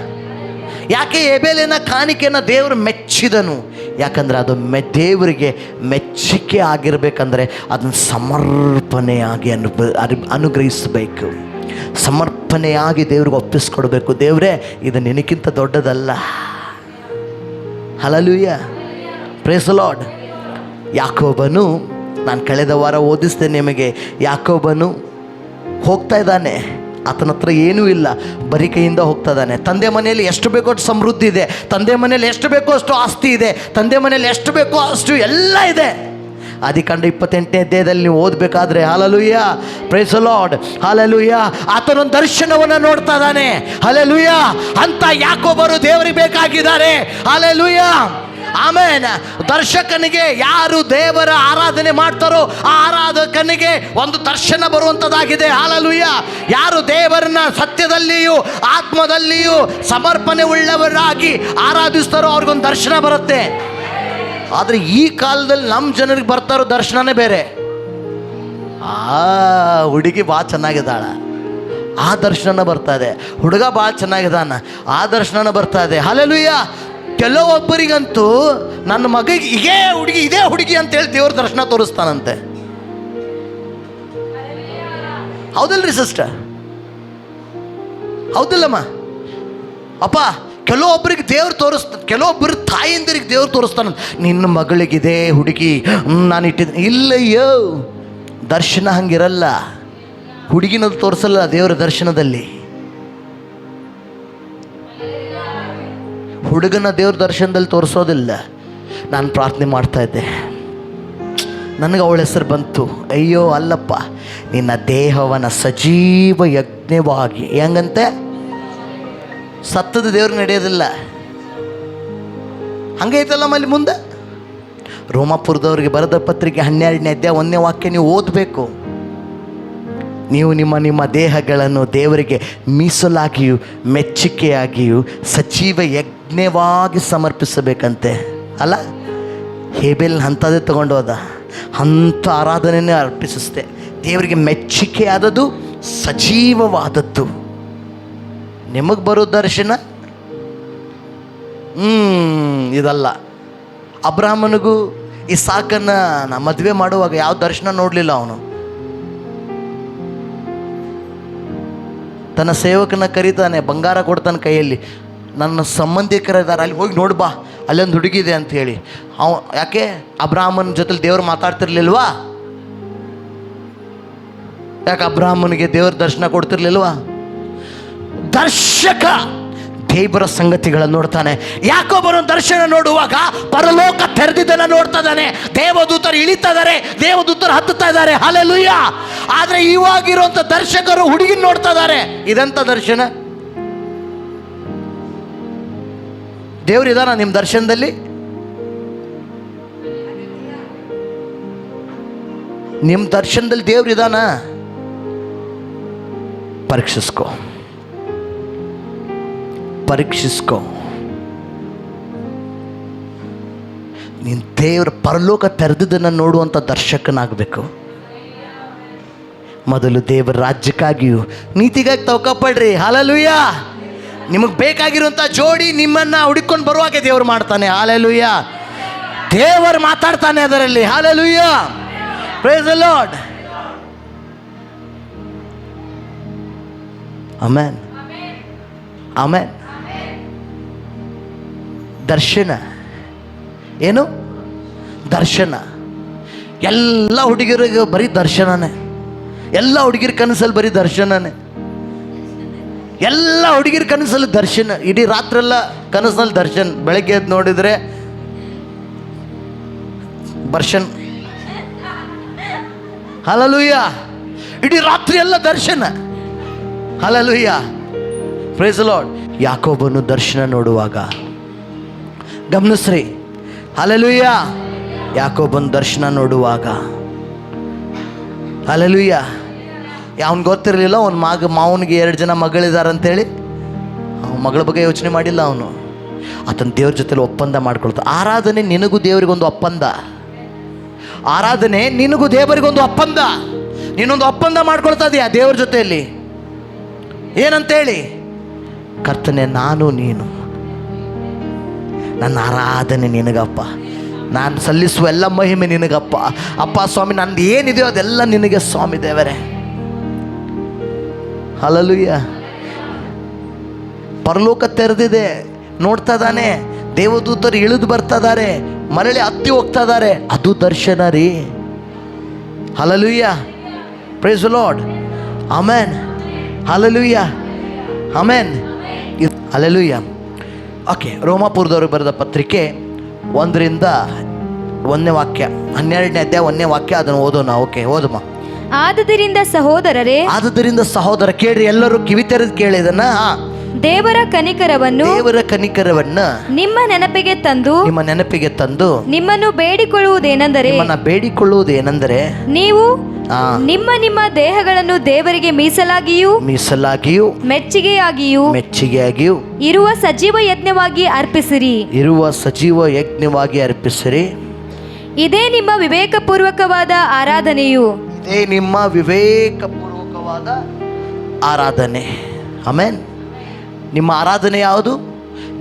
ಯಾಕೆ ಹೇಬೇಲಿನ ಕಾಣಿಕೆಯನ್ನು ದೇವರು ಮೆಚ್ಚಿದನು? ಯಾಕಂದರೆ ಅದು ದೇವರಿಗೆ ಮೆಚ್ಚುಗೆ ಆಗಿರಬೇಕಂದ್ರೆ ಅದನ್ನು ಸಮರ್ಪಣೆಯಾಗಿ ಅನುಗ್ರಹಿಸಬೇಕು. ಸಮರ್ಪಣೆಯಾಗಿ ದೇವ್ರಿಗೆ ಒಪ್ಪಿಸ್ಕೊಡ್ಬೇಕು. ದೇವರೇ ಇದು ನಿನಕ್ಕಿಂತ ದೊಡ್ಡದಲ್ಲ. ಹಲ್ಲೆಲೂಯಾ. Praise the Lord. ಯಾಕೋಬನು, ನಾನು ಕಳೆದ ವಾರ ಓದಿಸಿದೆ ನಿಮಗೆ, ಯಾಕೋಬನು ಹೋಗ್ತಾ ಇದ್ದಾನೆ, ಆತನ ಹತ್ರ ಏನೂ ಇಲ್ಲ, ಬರೀ ಕೈಯಿಂದ ಹೋಗ್ತಾ ಇದ್ದಾನೆ. ತಂದೆ ಮನೆಯಲ್ಲಿ ಎಷ್ಟು ಬೇಕೋ ಅಷ್ಟು ಸಮೃದ್ಧಿ ಇದೆ, ತಂದೆ ಮನೆಯಲ್ಲಿ ಎಷ್ಟು ಬೇಕೋ ಅಷ್ಟು ಆಸ್ತಿ ಇದೆ, ತಂದೆ ಮನೆಯಲ್ಲಿ ಎಷ್ಟು ಬೇಕೋ ಅಷ್ಟು ಎಲ್ಲ ಇದೆ. ಆದಿಕಾಂಡ 28ನೇ ಅಧ್ಯಾಯದಲ್ಲಿ ನೀವು ಓದಬೇಕಾದ್ರೆ hallelujah, praise the Lord, hallelujah, ಆತನೊಂದು ದರ್ಶನವನ್ನು ನೋಡ್ತಾ ಇದ್ದಾನೆ. ಹಲ್ಲೆಲೂಯಾ. ಅಂತ ಯಾಕೋಬರು ದೇವರಿಗೆ ಬೇಕಾಗಿದ್ದಾರೆ. ಹಲ್ಲೆಲೂಯಾ. ಆಮೇನ್. ದರ್ಶಕನಿಗೆ, ಯಾರು ದೇವರ ಆರಾಧನೆ ಮಾಡ್ತಾರೋ ಆ ಆರಾಧಕನಿಗೆ ಒಂದು ದರ್ಶನ ಬರುವಂಥದ್ದಾಗಿದೆ. ಹಲ್ಲೆಲೂಯಾ. ಯಾರು ದೇವರನ್ನ ಸತ್ಯದಲ್ಲಿಯೂ ಆತ್ಮದಲ್ಲಿಯೂ ಸಮರ್ಪಣೆ ಉಳ್ಳವರಾಗಿ ಆರಾಧಿಸ್ತಾರೋ ಅವ್ರಿಗೊಂದು ದರ್ಶನ ಬರುತ್ತೆ. ಆದರೆ ಈ ಕಾಲದಲ್ಲಿ ನಮ್ಮ ಜನರಿಗೆ ಬರ್ತಾರೋ ದರ್ಶನನೇ ಬೇರೆ. ಹುಡುಗಿ ಭಾಳ ಚೆನ್ನಾಗಿದ್ದಾಳ, ಆ ದರ್ಶನ ಬರ್ತಾ ಇದೆ. ಹುಡುಗ ಭಾಳ ಚೆನ್ನಾಗಿದ್ದಾನ, ಆ ದರ್ಶನ ಬರ್ತಾ ಇದೆ. ಹಲ್ಲೆಲೂಯಾ. ಕೆಲವೊಬ್ಬರಿಗಂತೂ ನನ್ನ ಮಗಿಗೆ ಇದೇ ಹುಡುಗಿ ಅಂತೇಳಿ ದೇವ್ರ ದರ್ಶನ ತೋರಿಸ್ತಾನಂತೆ. ಹೌದಲ್ರಿ ಸಿಸ್ಟರ್? ಹೌದಿಲ್ಲಮ್ಮ? ಅಪ್ಪ, ಕೆಲವೊಬ್ಬರಿಗೆ ದೇವ್ರು ಕೆಲವೊಬ್ಬರು ತಾಯಿಂದರಿಗೆ ದೇವ್ರು ತೋರಿಸ್ತಾನ, ನಿನ್ನ ಮಗಳಿಗಿದೆ ಹುಡುಗಿ ನಾನು ಇಟ್ಟಿದ್ದೀನಿ. ಇಲ್ಲಯ್ಯೋ, ದರ್ಶನ ಹಂಗಿರಲ್ಲ. ಹುಡುಗಿನದು ತೋರಿಸಲ್ಲ ದೇವರ ದರ್ಶನದಲ್ಲಿ. ಹುಡುಗನ ದೇವ್ರ ದರ್ಶನದಲ್ಲಿ ತೋರಿಸೋದಿಲ್ಲ. ನಾನು ಪ್ರಾರ್ಥನೆ ಮಾಡ್ತಾಯಿದ್ದೆ, ನನಗೆ ಅವಳ ಹೆಸರು ಬಂತು. ಅಯ್ಯೋ ಅಲ್ಲಪ್ಪ, ನಿನ್ನ ದೇಹವನ್ನು ಸಜೀವ ಯಜ್ಞವಾಗಿ, ಹೆಂಗಂತೆ ಸತ್ತದ ದೇವ್ರಿಗೆ ನಡೆಯೋದಿಲ್ಲ. ಹಂಗೆ ಐತಲ್ಲಮ್ಮ ಅಲ್ಲಿ ಮುಂದೆ ರೋಮಾಪುರದವ್ರಿಗೆ ಬರೆದ ಪತ್ರಿಕೆ 12ನೇ ಅಧ್ಯಾಯ 1ನೇ ವಾಕ್ಯ ನೀವು ಓದಬೇಕು. ನೀವು ನಿಮ್ಮ ದೇಹಗಳನ್ನು ದೇವರಿಗೆ ಮೀಸಲಾಗಿಯೂ ಮೆಚ್ಚುಗೆಯಾಗಿಯೂ ಸಜೀವ ಯಜ್ಞವಾಗಿ ಸಮರ್ಪಿಸಬೇಕಂತೆ. ಅಲ್ಲ, ಹೇಬೇಲ್ ಅಂಥದ್ದೇ ತಗೊಂಡು ಹೋದ, ಅಂಥ ಆರಾಧನೆಯೇ ಅರ್ಪಿಸಿಸ್ತೆ. ದೇವರಿಗೆ ಮೆಚ್ಚುಗೆಯಾದದ್ದು ಸಜೀವವಾದದ್ದು. ನಿಮಗೆ ಬರೋ ದರ್ಶನ ಇದಲ್ಲ. ಅಬ್ರಾಹ್ಮನಿಗೂ ಇಸಾಕನ್ನ ಮದುವೆ ಮಾಡುವಾಗ ಯಾವ ದರ್ಶನ ನೋಡಲಿಲ್ಲ ಅವನು. ತನ್ನ ಸೇವಕನ ಕರೀತಾನೆ, ಬಂಗಾರ ಕೊಡ್ತಾನೆ ಕೈಯಲ್ಲಿ, ನನ್ನ ಸಂಬಂಧಿಕರಿದ್ದಾರೆ ಅಲ್ಲಿ ಹೋಗಿ ನೋಡಿ ಬಾ, ಅಲ್ಲೊಂದು ಹುಡುಗಿದೆ ಅಂಥೇಳಿ. ಯಾಕೆ ಅಬ್ರಾಹ್ಮನ ಜೊತೆಲಿ ದೇವರು ಮಾತಾಡ್ತಿರ್ಲಿಲ್ವಾ? ಯಾಕೆ ಅಬ್ರಾಹ್ಮನಿಗೆ ದೇವರ ದರ್ಶನ ಕೊಡ್ತಿರ್ಲಿಲ್ವಾ? ದರ್ಶಕ ದೇವರ ಸಂಗತಿಗಳನ್ನು ನೋಡ್ತಾನೆ. ಯಾಕೋಬನ ದರ್ಶನ ನೋಡುವಾಗ ಪರಲೋಕ ತೆರೆದಿದ್ದನ್ನು ನೋಡ್ತಾ ಇದ್ದಾನೆ. ದೇವದೂತರು ಇಳಿತಿದ್ದಾರೆ, ದೇವದೂತರು ಹತ್ತುತ್ತಾ ಇದ್ದಾರೆ. ಹಲ್ಲೆಲೂಯ. ಆದರೆ ಇವಾಗಿರುವಂಥ ದರ್ಶಕರು ಹುಡುಗಿನ ನೋಡ್ತಾ ಇದ್ದಾರೆ. ಇದಂತ ದರ್ಶನ? ದೇವರಿದಾನ ನಿಮ್ಮ ದರ್ಶನದಲ್ಲಿ? ನಿಮ್ಮ ದರ್ಶನದಲ್ಲಿ ದೇವರಿದಾನ? ಪರೀಕ್ಷಿಸ್ಕೋ. ನೀನು ದೇವರ ಪರಲೋಕ ತೆರೆದಿದ್ದನ್ನು ನೋಡುವಂಥ ದರ್ಶಕನಾಗಬೇಕು. ಮೊದಲು ದೇವರ ರಾಜ್ಯಕ್ಕಾಗಿಯೂ ನೀತಿಗಾಗಿ ತವಕಪಡ್ರಿ. ಹಲ್ಲೆಲೂಯ. ನಿಮಗೆ ಬೇಕಾಗಿರುವಂಥ ಜೋಡಿ ನಿಮ್ಮನ್ನು ಹುಡುಕೊಂಡು ಬರುವಾಗೆ ದೇವರು ಮಾಡ್ತಾನೆ. ಹಲ್ಲೆಲೂಯ. ದೇವರು ಮಾತಾಡ್ತಾನೆ ಅದರಲ್ಲಿ. Hallelujah. Praise the Lord. Amen. Amen. ದರ್ಶನ ಏನು? ದರ್ಶನ. ಎಲ್ಲ ಹುಡುಗಿರಿಗೆ ಬರೀ ದರ್ಶನನೇ. ಎಲ್ಲ ಹುಡುಗಿರ ಕನಸಲ್ಲಿ ಬರೀ ದರ್ಶನನೇ. ಎಲ್ಲ ಹುಡುಗಿರ ಕನಸಲ್ಲಿ ದರ್ಶನ. ಇಡೀ ರಾತ್ರೆಲ್ಲ ಕನಸಲ್ಲಿ ದರ್ಶನ. ಬೆಳಗ್ಗೆ ಎದ್ದು ನೋಡಿದರೆ ದರ್ಶನ್. ಹಲ್ಲೆಲೂಯ. ಇಡೀ ರಾತ್ರಿ ಎಲ್ಲ ದರ್ಶನ. ಹಲ್ಲೆಲೂಯ. Praise the Lord. ಯಾಕೋಬನು ದರ್ಶನ ನೋಡುವಾಗ ಗಮನಿಸ್ರಿ. ಹಲ್ಲೆಲೂಯ. ಯಾಕೋಬನ ದರ್ಶನ ನೋಡುವಾಗ ಹಲ್ಲೆಲೂಯ. ಅವನಿಗೆ ಗೊತ್ತಿರಲಿಲ್ಲ ಅವನ ಮಾವನಿಗೆ 2 ಜನ ಮಗಳಿದ್ದಾರೆ ಅಂತೇಳಿ. ಅವನ ಮಗಳ ಬಗ್ಗೆ ಯೋಚನೆ ಮಾಡಿಲ್ಲ ಅವನು. ಆತನ ದೇವ್ರ ಜೊತೆಲಿ ಒಪ್ಪಂದ ಮಾಡ್ಕೊಳ್ತಾ. ಆರಾಧನೆ ನಿನಗೂ ದೇವರಿಗೊಂದು ಒಪ್ಪಂದ. ಆರಾಧನೆ ನಿನಗೂ ದೇವರಿಗೊಂದು ಒಪ್ಪಂದ. ನೀನೊಂದು ಒಪ್ಪಂದ ಮಾಡ್ಕೊಳ್ತಾ ಇದೀಯ ದೇವ್ರ ಜೊತೆಯಲ್ಲಿ. ಏನಂತೇಳಿ? ಕರ್ತನೆ, ನಾನು ನೀನು, ನನ್ನ ಆರಾಧನೆ ನಿನಗಪ್ಪ, ನಾನು ಸಲ್ಲಿಸುವ ಎಲ್ಲ ಮಹಿಮೆ ನಿನಗಪ್ಪ. ಅಪ್ಪ ಸ್ವಾಮಿ, ನಂದು ಏನಿದೆಯೋ ಅದೆಲ್ಲ ನಿನಗೆ ಸ್ವಾಮಿ ದೇವರೇ. ಹಲ್ಲೆಲೂಯ. ಪರಲೋಕ ತೆರೆದಿದೆ, ನೋಡ್ತಾ ಇದ್ದಾನೆ. ದೇವದೂತರು ಇಳಿದು ಬರ್ತಾ ಇದ್ದಾರೆ, ಮರಳಿ ಹತ್ತಿ ಹೋಗ್ತಾ ಇದ್ದಾರೆ. ಅದು ದರ್ಶನ ರೀ. Hallelujah. Praise the Lord. Amen. Hallelujah. Amen. Hallelujah. Okay. ರೋಮಾಪುರದವ್ರಿಗೆ ಬರೆದ ಪತ್ರಿಕೆ 1ರಿಂದ 1ನೇ ವಾಕ್ಯ, 12ನೇ ಅಧ್ಯಾಯ 1ನೇ ವಾಕ್ಯ. ಅದನ್ನು ಓದೋಣ. ಓಕೆ, ಓದಮ್ಮ. ಆದುದರಿಂದ ಸಹೋದರ ಕೇಳ್ರಿ, ಎಲ್ಲರೂ ಕಿವಿ ತೆರೆದು ಕೇಳಿದನ. ದೇವರ ಕನಿಕರವನ್ನ ನಿಮ್ಮ ನೆನಪಿಗೆ ತಂದು ನಿಮ್ಮನ್ನು ಬೇಡಿಕೊಳ್ಳುವುದೇನೆಂದರೆ ನೀವು ನಿಮ್ಮ ದೇಹಗಳನ್ನು ದೇವರಿಗೆ ಮೀಸಲಾಗಿಯೂ ಮೆಚ್ಚಿಗೆಯಾಗಿಯೂ ಇರುವ ಸಜೀವ ಯಜ್ಞವಾಗಿ ಅರ್ಪಿಸಿರಿ. ಇದೇ ನಿಮ್ಮ ವಿವೇಕಪೂರ್ವಕವಾದ ಆರಾಧನೆ. ಆಮೆನ್. ನಿಮ್ಮ ಆರಾಧನೆ ಯಾವುದು?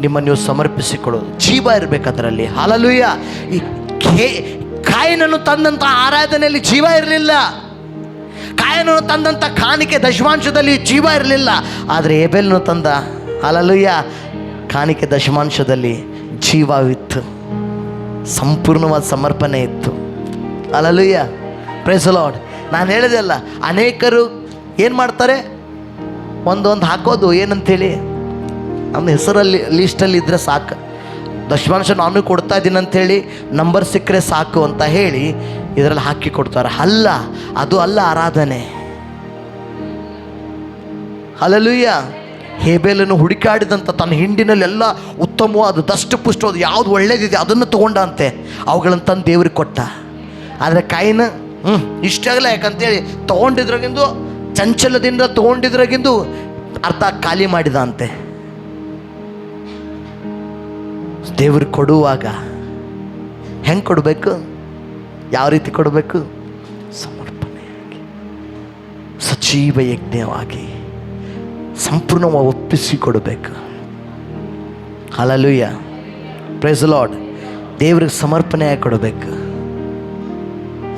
ನಿಮ್ಮನ್ನು ನೀವು ಸಮರ್ಪಿಸಿಕೊಳ್ಳೋದು. ಜೀವ ಇರಬೇಕು ಅದರಲ್ಲಿ. ಹಲ್ಲೆಲೂಯ. ಈ ಕಾಯಿನನ್ನು ತಂದಂಥ ಆರಾಧನೆಯಲ್ಲಿ ಜೀವ ಇರಲಿಲ್ಲ. ಕಾಯಿನನ್ನು ತಂದಂಥ ಕಾಣಿಕೆ ದಶಮಾಂಶದಲ್ಲಿ ಜೀವ ಇರಲಿಲ್ಲ. ಆದರೆ ಹೇಬೆಲನು ತಂದ, ಹಲ್ಲೆಲೂಯ, ಕಾಣಿಕೆ ದಶಮಾಂಶದಲ್ಲಿ ಜೀವವಿತ್ತು, ಸಂಪೂರ್ಣವಾದ ಸಮರ್ಪಣೆ ಇತ್ತು. ಹಲ್ಲೆಲೂಯ. Praise the Lord. ನಾನು ಹೇಳಿದೆ ಅಲ್ಲ, ಅನೇಕರು ಏನು ಮಾಡ್ತಾರೆ, ಒಂದೊಂದು ಹಾಕೋದು ಏನಂತೇಳಿ, ನಮ್ಮ ಹೆಸರಲ್ಲಿ ಲೀಸ್ಟಲ್ಲಿ ಇದ್ದರೆ ಸಾಕು, ದಶಮಾಂಶ ನಾನು ಕೊಡ್ತಾ ಇದ್ದೀನಿ ಅಂಥೇಳಿ, ನಂಬರ್ ಸಿಕ್ಕರೆ ಸಾಕು ಅಂತ ಹೇಳಿ ಇದರಲ್ಲಿ ಹಾಕಿ ಕೊಡ್ತಾರೆ. ಅಲ್ಲ, ಅದು ಅಲ್ಲ ಆರಾಧನೆ. ಹಲ್ಲೆಲೂಯ. ಹೇಬೇಲನ್ನು ಹುಡುಕಾಡಿದಂಥ ತನ್ನ ಹಿಂಡಿನಲ್ಲೆಲ್ಲ ಉತ್ತಮವಾದ ದಷ್ಟಪುಷ್ಟವಾದ ಯಾವುದು ಒಳ್ಳೇದಿದೆ ಅದನ್ನು ತೊಗೊಂಡಂತೆ, ಅವುಗಳನ್ನು ತಂದು ದೇವ್ರಿಗೆ ಕೊಟ್ಟ. ಆದರೆ ಕಾಯಿನ ಇಷ್ಟಾಗಲ್ಲ. ಯಾಕಂತೇಳಿ ತೊಗೊಂಡಿದ್ರಾಗಿಂದು, ಚಂಚಲದಿಂದ ತೊಗೊಂಡಿದ್ರಾಗಿಂದು ಅರ್ಧ ಖಾಲಿ ಮಾಡಿದ ಅಂತೆ. ದೇವ್ರಿಗೆ ಕೊಡುವಾಗ ಹೆಂಗೆ ಕೊಡಬೇಕು? ಯಾವ ರೀತಿ ಕೊಡಬೇಕು? ಸಮರ್ಪಣೆಯಾಗಿ, ಸಜೀವ ಯಜ್ಞವಾಗಿ, ಸಂಪೂರ್ಣವಾಗಿ ಒಪ್ಪಿಸಿ ಕೊಡಬೇಕು. ಹಲ್ಲೆಲೂಯ. Praise the Lord. ದೇವ್ರಿಗೆ ಸಮರ್ಪಣೆಯಾಗಿ ಕೊಡಬೇಕು.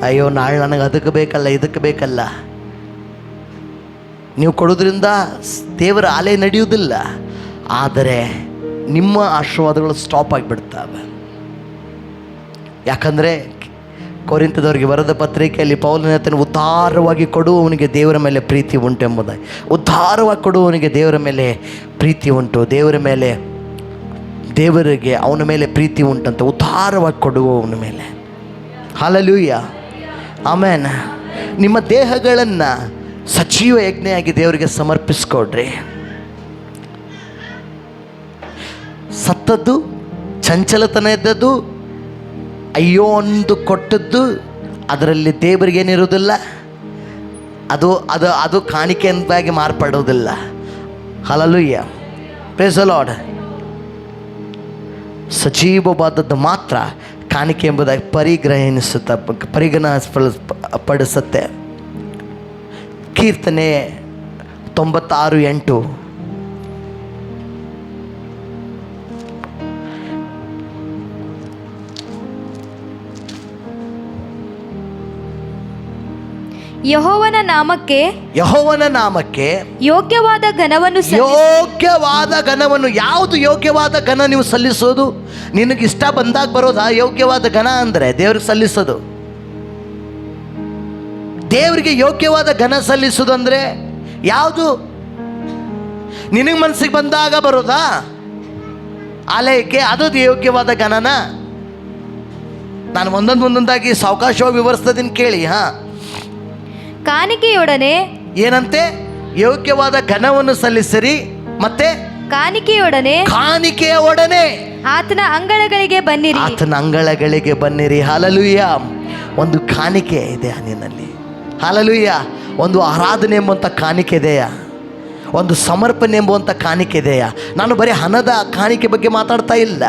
ಅಯ್ಯೋ, ನಾಳೆ ನನಗೆ ಅದಕ್ಕೆ ಬೇಕಲ್ಲ, ಇದಕ್ಕೆ ಬೇಕಲ್ಲ. ನೀವು ಕೊಡೋದ್ರಿಂದ ದೇವರ ಆಲಯ ನಡೆಯುವುದಿಲ್ಲ. ಆದರೆ ನಿಮ್ಮ ಆಶೀರ್ವಾದಗಳು ಸ್ಟಾಪ್ ಆಗಿಬಿಡ್ತವೆ. ಯಾಕಂದರೆ ಕೊರಿಂಥದವರಿಗೆ ಬರೆದ ಪತ್ರಿಕೆಯಲ್ಲಿ ಪೌಲನು ಹೇಳ್ತಾನೆ, ಉದ್ಧಾರವಾಗಿ ಕೊಡುವವನಿಗೆ ದೇವರ ಮೇಲೆ ಪ್ರೀತಿ ಉಂಟು ಎಂಬುದಾಗಿ. ಉದ್ಧಾರವಾಗಿ ಕೊಡುವವನಿಗೆ ದೇವರ ಮೇಲೆ ಪ್ರೀತಿ ಉಂಟು, ದೇವರಿಗೆ ಅವನ ಮೇಲೆ ಪ್ರೀತಿ ಉಂಟಂತ, ಉದ್ಧಾರವಾಗಿ ಕೊಡುವವನ ಮೇಲೆ. Hallelujah, amen. ನಿಮ್ಮ ದೇಹಗಳನ್ನು ಸಜೀವ ಯಜ್ಞೆಯಾಗಿ ದೇವರಿಗೆ ಸಮರ್ಪಿಸ್ಕೊಡ್ರಿ. ಸತ್ತದ್ದು, ಚಂಚಲತನ ಇದ್ದದ್ದು, ಅಯ್ಯೋ ಒಂದು ಕೊಟ್ಟದ್ದು, ಅದರಲ್ಲಿ ದೇವರಿಗೇನಿರೋದಿಲ್ಲ, ಅದು ಅದು ಅದು ಕಾಣಿಕೆ ಎಂಬಾಗಿ ಮಾರ್ಪಡೋದಿಲ್ಲ. Hallelujah, praise the Lord. ಸಜೀವವಾದದ್ದು ಮಾತ್ರ ಕಾಣಿಕೆ ಎಂಬುದಾಗಿ ಪರಿಗಣಿಸಲ್ಪಡಿಸುತ್ತೆ. ಕೀರ್ತನೆ 96:8. ಯೆಹೋವನ ನಾಮಕ್ಕೆ ಯೋಗ್ಯವಾದ ಘನವನ್ನು ಯಾವುದು ಯೋಗ್ಯವಾದ ಘನ ನೀವು ಸಲ್ಲಿಸೋದು? ನಿನಗೆ ಇಷ್ಟ ಬಂದಾಗ ಬರೋದಾ ಯೋಗ್ಯವಾದ ಘನ ಅಂದರೆ? ದೇವ್ರಿಗೆ ಸಲ್ಲಿಸೋದು, ದೇವರಿಗೆ ಯೋಗ್ಯವಾದ ಘನ ಸಲ್ಲಿಸೋದು ಅಂದರೆ ಯಾವುದು? ನಿನಗೆ ಮನಸ್ಸಿಗೆ ಬಂದಾಗ ಬರೋದಾ ಆಲಯಕ್ಕೆ? ಅದು ಯೋಗ್ಯವಾದ ಘನನ? ನಾನು ಒಂದೊಂದಾಗಿ ಸಾವಕಾಶವಾಗಿ ವಿವರಿಸ್ತದೀನಿ ಕೇಳಿ. ಕಾಣಿಕೆಯೊಡನೆ ಏನಂತೆ? ಯೋಗ್ಯವಾದ ಘನವನ್ನು ಸಲ್ಲಿಸಿರಿ, ಮತ್ತೆ ಕಾಣಿಕೆಯ ಒಡನೆ ಆತನ ಅಂಗಳಗಳಿಗೆ ಬನ್ನಿರಿ. ಹಲ್ಲೆಲೂಯ. ಒಂದು ಕಾಣಿಕೆ ಇದೆ ನಿನ್ನಲ್ಲಿ. ಹಲ್ಲೆಲೂಯ. ಒಂದು ಆರಾಧನೆ ಎಂಬುವಂಥ ಕಾಣಿಕೆ ಇದೆಯಾ? ಒಂದು ಸಮರ್ಪಣೆ ಎಂಬುವಂಥ ಕಾಣಿಕೆ ಇದೆಯಾ? ನಾನು ಬರೀ ಹಣದ ಕಾಣಿಕೆ ಬಗ್ಗೆ ಮಾತಾಡ್ತಾ ಇಲ್ಲ.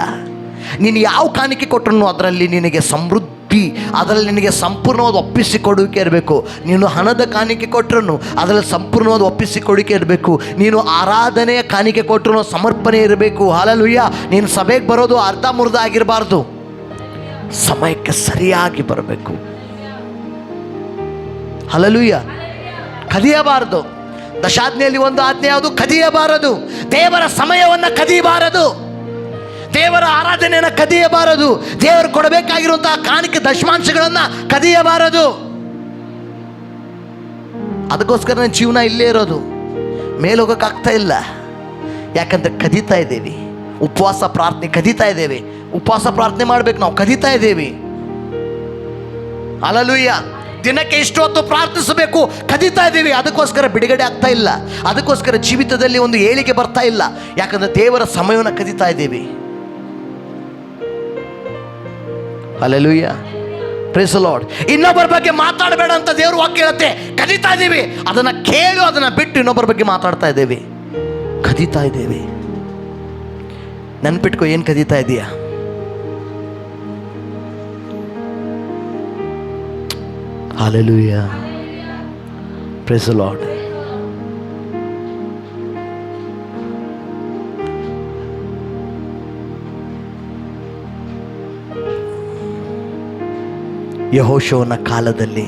ನೀನು ಯಾವ ಕಾಣಿಕೆ ಕೊಟ್ಟರು ಅದರಲ್ಲಿ ನಿನಗೆ ಸಮೃದ್ಧಿ, ಅದರಲ್ಲಿ ನಿನಗೆ ಸಂಪೂರ್ಣವಾದ ಒಪ್ಪಿಸಿಕೊಡುವಿಕೆ ಇರಬೇಕು. ನೀನು ಹಣದ ಕಾಣಿಕೆ ಕೊಟ್ಟರು ಅದರಲ್ಲಿ ಸಂಪೂರ್ಣವಾದ ಒಪ್ಪಿಸಿಕೊಡುವಿಕೆ ಇರಬೇಕು. ನೀನು ಆರಾಧನೆಯ ಕಾಣಿಕೆ ಕೊಟ್ಟರು ಸಮರ್ಪಣೆ ಇರಬೇಕು. ಹಲ್ಲೆಲೂಯ. ನೀನು ಸಭೆಗೆ ಬರೋದು ಅರ್ಧಮುರ್ಧ ಆಗಿರಬಾರ್ದು, ಸಮಯಕ್ಕೆ ಸರಿಯಾಗಿ ಬರಬೇಕು. ಹಲ್ಲೆಲೂಯ. ಕದಿಯಬಾರದು. ದಶಾಜ್ಞೆಯಲ್ಲಿ ಒಂದು ಆಜ್ಞೆ ಯಾವುದು? ಕದಿಯಬಾರದು. ದೇವರ ಸಮಯವನ್ನು ಕದಿಯಬಾರದು, ದೇವರ ಆರಾಧನೆಯನ್ನು ಕದಿಯಬಾರದು, ದೇವರು ಕೊಡಬೇಕಾಗಿರುವಂತಹ ಕಾಣಿಕೆ ದಶಮಾಂಶಗಳನ್ನು ಕದಿಯಬಾರದು. ಅದಕ್ಕೋಸ್ಕರ ನನ್ನ ಜೀವನ ಇಲ್ಲೇ ಇರೋದು, ಮೇಲೆ ಹೋಗೋಕ್ಕಾಗ್ತಾ ಇಲ್ಲ. ಯಾಕಂದ್ರೆ ಕದೀತಾ ಇದ್ದೇವೆ. ಉಪವಾಸ ಪ್ರಾರ್ಥನೆ ಕದೀತಾ ಇದ್ದೇವೆ. ಉಪವಾಸ ಪ್ರಾರ್ಥನೆ ಮಾಡ್ಬೇಕು, ನಾವು ಕದೀತಾ ಇದ್ದೇವೆ. ಹಲ್ಲೆಲೂಯ. ದಿನಕ್ಕೆ ಇಷ್ಟು ಹೊತ್ತು ಪ್ರಾರ್ಥಿಸಬೇಕು, ಕದೀತಾ ಇದ್ದೀವಿ. ಅದಕ್ಕೋಸ್ಕರ ಬಿಡುಗಡೆ ಆಗ್ತಾ ಇಲ್ಲ, ಅದಕ್ಕೋಸ್ಕರ ಜೀವಿತದಲ್ಲಿ ಒಂದು ಏಳಿಗೆ ಬರ್ತಾ ಇಲ್ಲ. ಯಾಕಂದ್ರೆ ದೇವರ ಸಮಯವನ್ನು ಕದೀತಾ ಇದ್ದೀವಿ. Hallelujah, praise the Lord. ಇನ್ನೊಬ್ಬರ ಬಗ್ಗೆ ಮಾತಾಡಬೇಡ ಅಂತ ದೇವರು ವಾಕ್ಯ ಹೇಳುತ್ತೆ. ಕದೀತಾ ಇದ್ದೀವಿ, ಅದನ್ನು ಕೇಳು, ಅದನ್ನು ಬಿಟ್ಟು ಇನ್ನೊಬ್ಬರ ಬಗ್ಗೆ ಮಾತಾಡ್ತಾ ಇದ್ದೇವೆ, ಕದೀತಾ ಇದ್ದೇವೆ. ನೆನ್ಪಿಟ್ಕೋ, ಏನು ಕದೀತಾ ಇದೀಯಾ? Hallelujah. Praise the Lord. ಯೆಹೋಶುವನ ಕಾಲದಲ್ಲಿ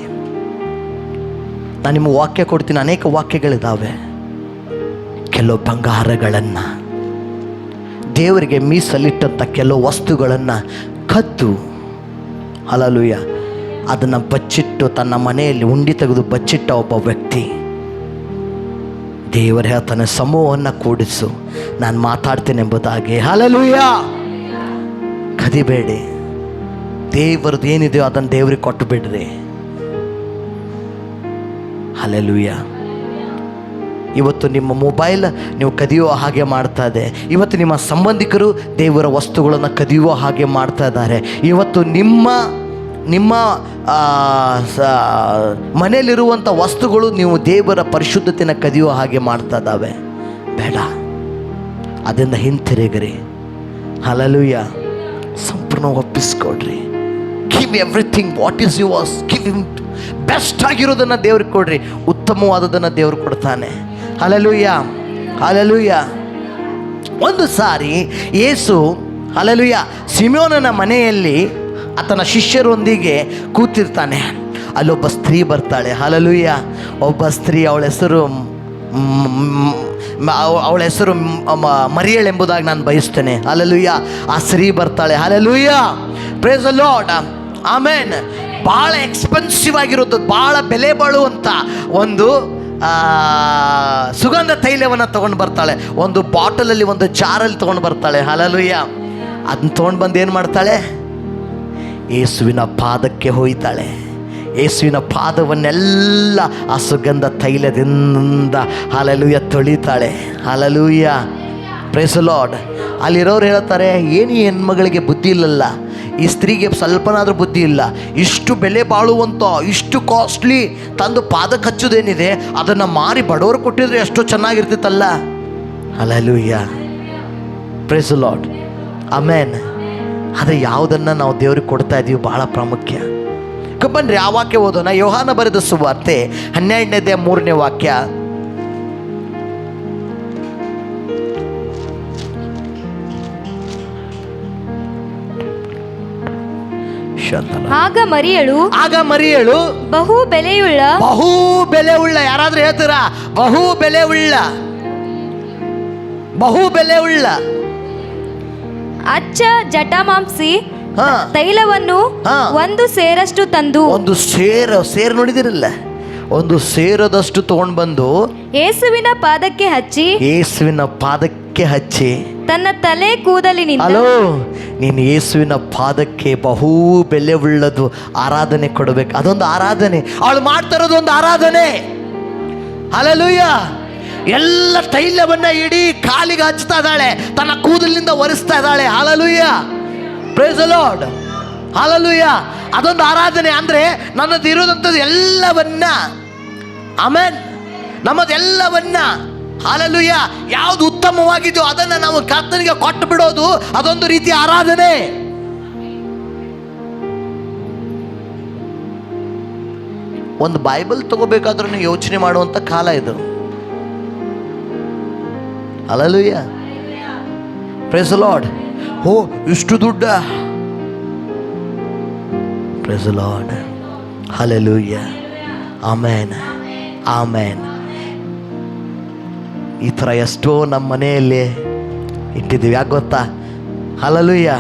ನಾನು ನಿಮಗೆ ವಾಕ್ಯ ಕೊಡ್ತೀನಿ. ಅನೇಕ ವಾಕ್ಯಗಳಿದ್ದಾವೆ. ಕೆಲವು ಬಂಗಾರಗಳನ್ನು, ದೇವರಿಗೆ ಮೀಸಲಿಟ್ಟಂಥ ಕೆಲವು ವಸ್ತುಗಳನ್ನು ಕದ್ದು, ಹಲ್ಲೆಲೂಯ, ಅದನ್ನು ಬಚ್ಚಿಟ್ಟು ತನ್ನ ಮನೆಯಲ್ಲಿ ಉಂಡಿ ತೆಗೆದು ಬಚ್ಚಿಟ್ಟ ಒಬ್ಬ ವ್ಯಕ್ತಿ ದೇವರ ಹೇಳ್ತಾನೆ, ಸಮೂಹವನ್ನು ಕೂಡಿಸು, ನಾನು ಮಾತಾಡ್ತೇನೆ ಎಂಬುದಾಗಿ. ಹಲ್ಲೆಲೂಯ. ಕದಿಬೇಡಿ. ದೇವರದ್ದು ಏನಿದೆಯೋ ಅದನ್ನು ದೇವರಿಗೆ ಕೊಟ್ಟು ಬಿಡ್ರಿ. ಹಲ್ಲೆಲೂಯ. ಇವತ್ತು ನಿಮ್ಮ ಮೊಬೈಲ್ ನೀವು ಕದಿಯುವ ಹಾಗೆ ಮಾಡ್ತಾ ಇದೆ. ಇವತ್ತು ನಿಮ್ಮ ಸಂಬಂಧಿಕರು ದೇವರ ವಸ್ತುಗಳನ್ನು ಕದಿಯುವ ಹಾಗೆ ಮಾಡ್ತಾ ಇದ್ದಾರೆ. ಇವತ್ತು ನಿಮ್ಮ ಮನೆಯಲ್ಲಿರುವಂಥ ವಸ್ತುಗಳು ನೀವು ದೇವರ ಪರಿಶುದ್ಧತೆಯನ್ನು ಕದಿಯುವ ಹಾಗೆ ಮಾಡ್ತಾ ಇದ್ದಾವೆ. ಬೇಡ, ಅದರಿಂದ ಹಿಂತಿರುಗ್ರಿ. ಹಲ್ಲೆಲೂಯ. ಸಂಪೂರ್ಣ ಒಪ್ಪಿಸ್ಕೊಡ್ರಿ. Give everything what is yours. Give him best ಆಗಿರೋದನ್ನು ದೇವ್ರಿಗೆ ಕೊಡ್ರಿ. ಉತ್ತಮವಾದದನ್ನು ದೇವ್ರು ಕೊಡ್ತಾನೆ. Hallelujah, hallelujah. ಒಂದು ಸಾರಿ ಯೇಸು, ಹಲ್ಲೆಲೂಯ, ಸಿಮೆಯೋನನ ಮನೆಯಲ್ಲಿ ಆತನ ಶಿಷ್ಯರೊಂದಿಗೆ ಕೂತಿರ್ತಾನೆ. ಅಲ್ಲೊಬ್ಬ ಸ್ತ್ರೀ ಬರ್ತಾಳೆ. ಹಲ್ಲೆಲೂಯ. ಒಬ್ಬ ಸ್ತ್ರೀ, ಅವಳ ಹೆಸರು ಮರಿಯಳ್ ಎಂಬುದಾಗಿ ನಾನು ಬಯಸ್ತೇನೆ. ಹಲ್ಲೆಲೂಯ. ಆ ಸ್ತ್ರೀ ಬರ್ತಾಳೆ. Hallelujah, praise the Lord, amen. ಭಾಳ ಎಕ್ಸ್ಪೆನ್ಸಿವ್ ಆಗಿರುತ್ತದೆ, ಭಾಳ ಬೆಲೆ ಬಾಳುವಂಥ ಒಂದು ಸುಗಂಧ ತೈಲವನ್ನು ತೊಗೊಂಡು ಬರ್ತಾಳೆ. ಒಂದು ಬಾಟಲಲ್ಲಿ, ಒಂದು ಜಾರಲ್ಲಿ ತೊಗೊಂಡು ಬರ್ತಾಳೆ. ಹಲ್ಲೆಲೂಯಾ. ಅದನ್ನ ತೊಗೊಂಡು ಬಂದು ಏನು ಮಾಡ್ತಾಳೆ? ಯೇಸುವಿನ ಪಾದಕ್ಕೆ ಹೋಯ್ತಾಳೆ. ಯೇಸುವಿನ ಪಾದವನ್ನೆಲ್ಲ ಆ ಸುಗಂಧ ತೈಲದಿಂದ ಹಲ್ಲೆಲೂಯಾ ತೊಳಿತಾಳೆ. ಹಲ್ಲೆಲೂಯಾ. Praise the Lord. ಅಲ್ಲಿರೋರು ಹೇಳ್ತಾರೆ, ಏನು ಈ ಹೆಣ್ಮಗಳಿಗೆ ಬುದ್ಧಿ ಇಲ್ಲಲ್ಲ, ಈ ಸ್ತ್ರೀಗೆ ಸ್ವಲ್ಪನಾದ್ರೂ ಬುದ್ಧಿ ಇಲ್ಲ. ಇಷ್ಟು ಬೆಲೆ ಬಾಳುವಂಥ, ಇಷ್ಟು ಕಾಸ್ಟ್ಲಿ ತಂದು ಪಾದಕ್ಕೆ ಹಚ್ಚೋದೇನಿದೆ, ಅದನ್ನು ಮಾರಿ ಬಡವರು ಕೊಟ್ಟಿದ್ರೆ ಎಷ್ಟೋ ಚೆನ್ನಾಗಿರ್ತಿತ್ತಲ್ಲ. Hallelujah. Praise the Lord. Amen. ಆದರೆ ಯಾವುದನ್ನು ನಾವು ದೇವ್ರಿಗೆ ಕೊಡ್ತಾ ಇದ್ದೀವಿ ಭಾಳ ಪ್ರಾಮುಖ್ಯ. ಬನ್ರಿ ಆ ವಾಕ್ಯ ಓದೋಣ. ಯೋಹಾನ ಬರೆದ ಸುವಾರ್ತೆ 12ನೇ 3ನೇ ವಾಕ್ಯ. ಆಗ ಮರಿಯಳು ಬಹು ಬೆಲೆ ಉಳ್ಳ ಯಾರಾದ್ರೂ ಹೇಳ್ತೀರಾ? ಬಹು ಬೆಲೆ ಉಳ್ಳ ಅಚ್ಚ ಜಟಾಮಾಂಸಿ ತೈಲವನ್ನು ಒಂದು ಸೇರಷ್ಟು ತಂದು, ಒಂದು ಸೇರು ನೋಡಿದಿರಲ್ಲ, ಒಂದು ಸೇರದಷ್ಟು ತಗೊಂಡು ಬಂದು ಯೇಸುವಿನ ಪಾದಕ್ಕೆ ಹಚ್ಚಿ ತನ್ನ ತಲೆ ಕೂದಲಿನಿಂದ. ಹಲೋ, ನೀನು ಯೇಸುವಿನ ಪಾದಕ್ಕೆ ಬಹು ಬೆಲೆ ಉಳ್ಳದು ಆರಾಧನೆ ಕೊಡಬೇಕು. ಅದೊಂದು ಆರಾಧನೆ. ಅವಳು ಮಾಡ್ತಾ ಇರೋದು ಒಂದು ಆರಾಧನೆ. ಹಲ್ಲೆಲೂಯಾ. ಎಲ್ಲ ತೈಲವನ್ನ ಇಡೀ ಕಾಲಿಗೆ ಹಚ್ತಾ ಇದ್ದಾಳೆ, ತನ್ನ ಕೂದಲಿನಿಂದ ಒರೆಸ್ತಾ ಇದ್ದಾಳೆ. Hallelujah. Praise the Lord. Hallelujah. ಅದೊಂದು ಆರಾಧನೆ. ಅಂದರೆ ನನ್ನದು ಇರೋದಂಥದ್ದು ಎಲ್ಲವನ್ನ, ಆಮೆನ್, ನಮ್ಮದೆಲ್ಲವನ್ನ, ಹಲ್ಲೆಲೂಯಾ, ಯಾವುದು ಉತ್ತಮವಾಗಿದೆಯೋ ಅದನ್ನು ನಾವು ಕರ್ತನಿಗೆ ಕೊಟ್ಟು ಬಿಡೋದು, ಅದೊಂದು ರೀತಿಯ ಆರಾಧನೆ. ಒಂದು ಬೈಬಲ್ ತಗೋಬೇಕಾದ್ರೂ ಯೋಚನೆ ಮಾಡುವಂಥ ಕಾಲ ಇದು. ಹಲ್ಲೆಲೂಯಾ. Praise the Lord. ಓ, ಇಷ್ಟು ದುಡ್ಡ. Praise the Lord. Hallelujah. Amen, amen. ಈ ಥರ ಎಷ್ಟೋ ನಮ್ಮ ಮನೆಯಲ್ಲಿ ಇಟ್ಟಿದ್ದೀವಿ. ಯಾಕೆ ಗೊತ್ತಾ? ಹಲ್ಲೆಲೂಯಾ.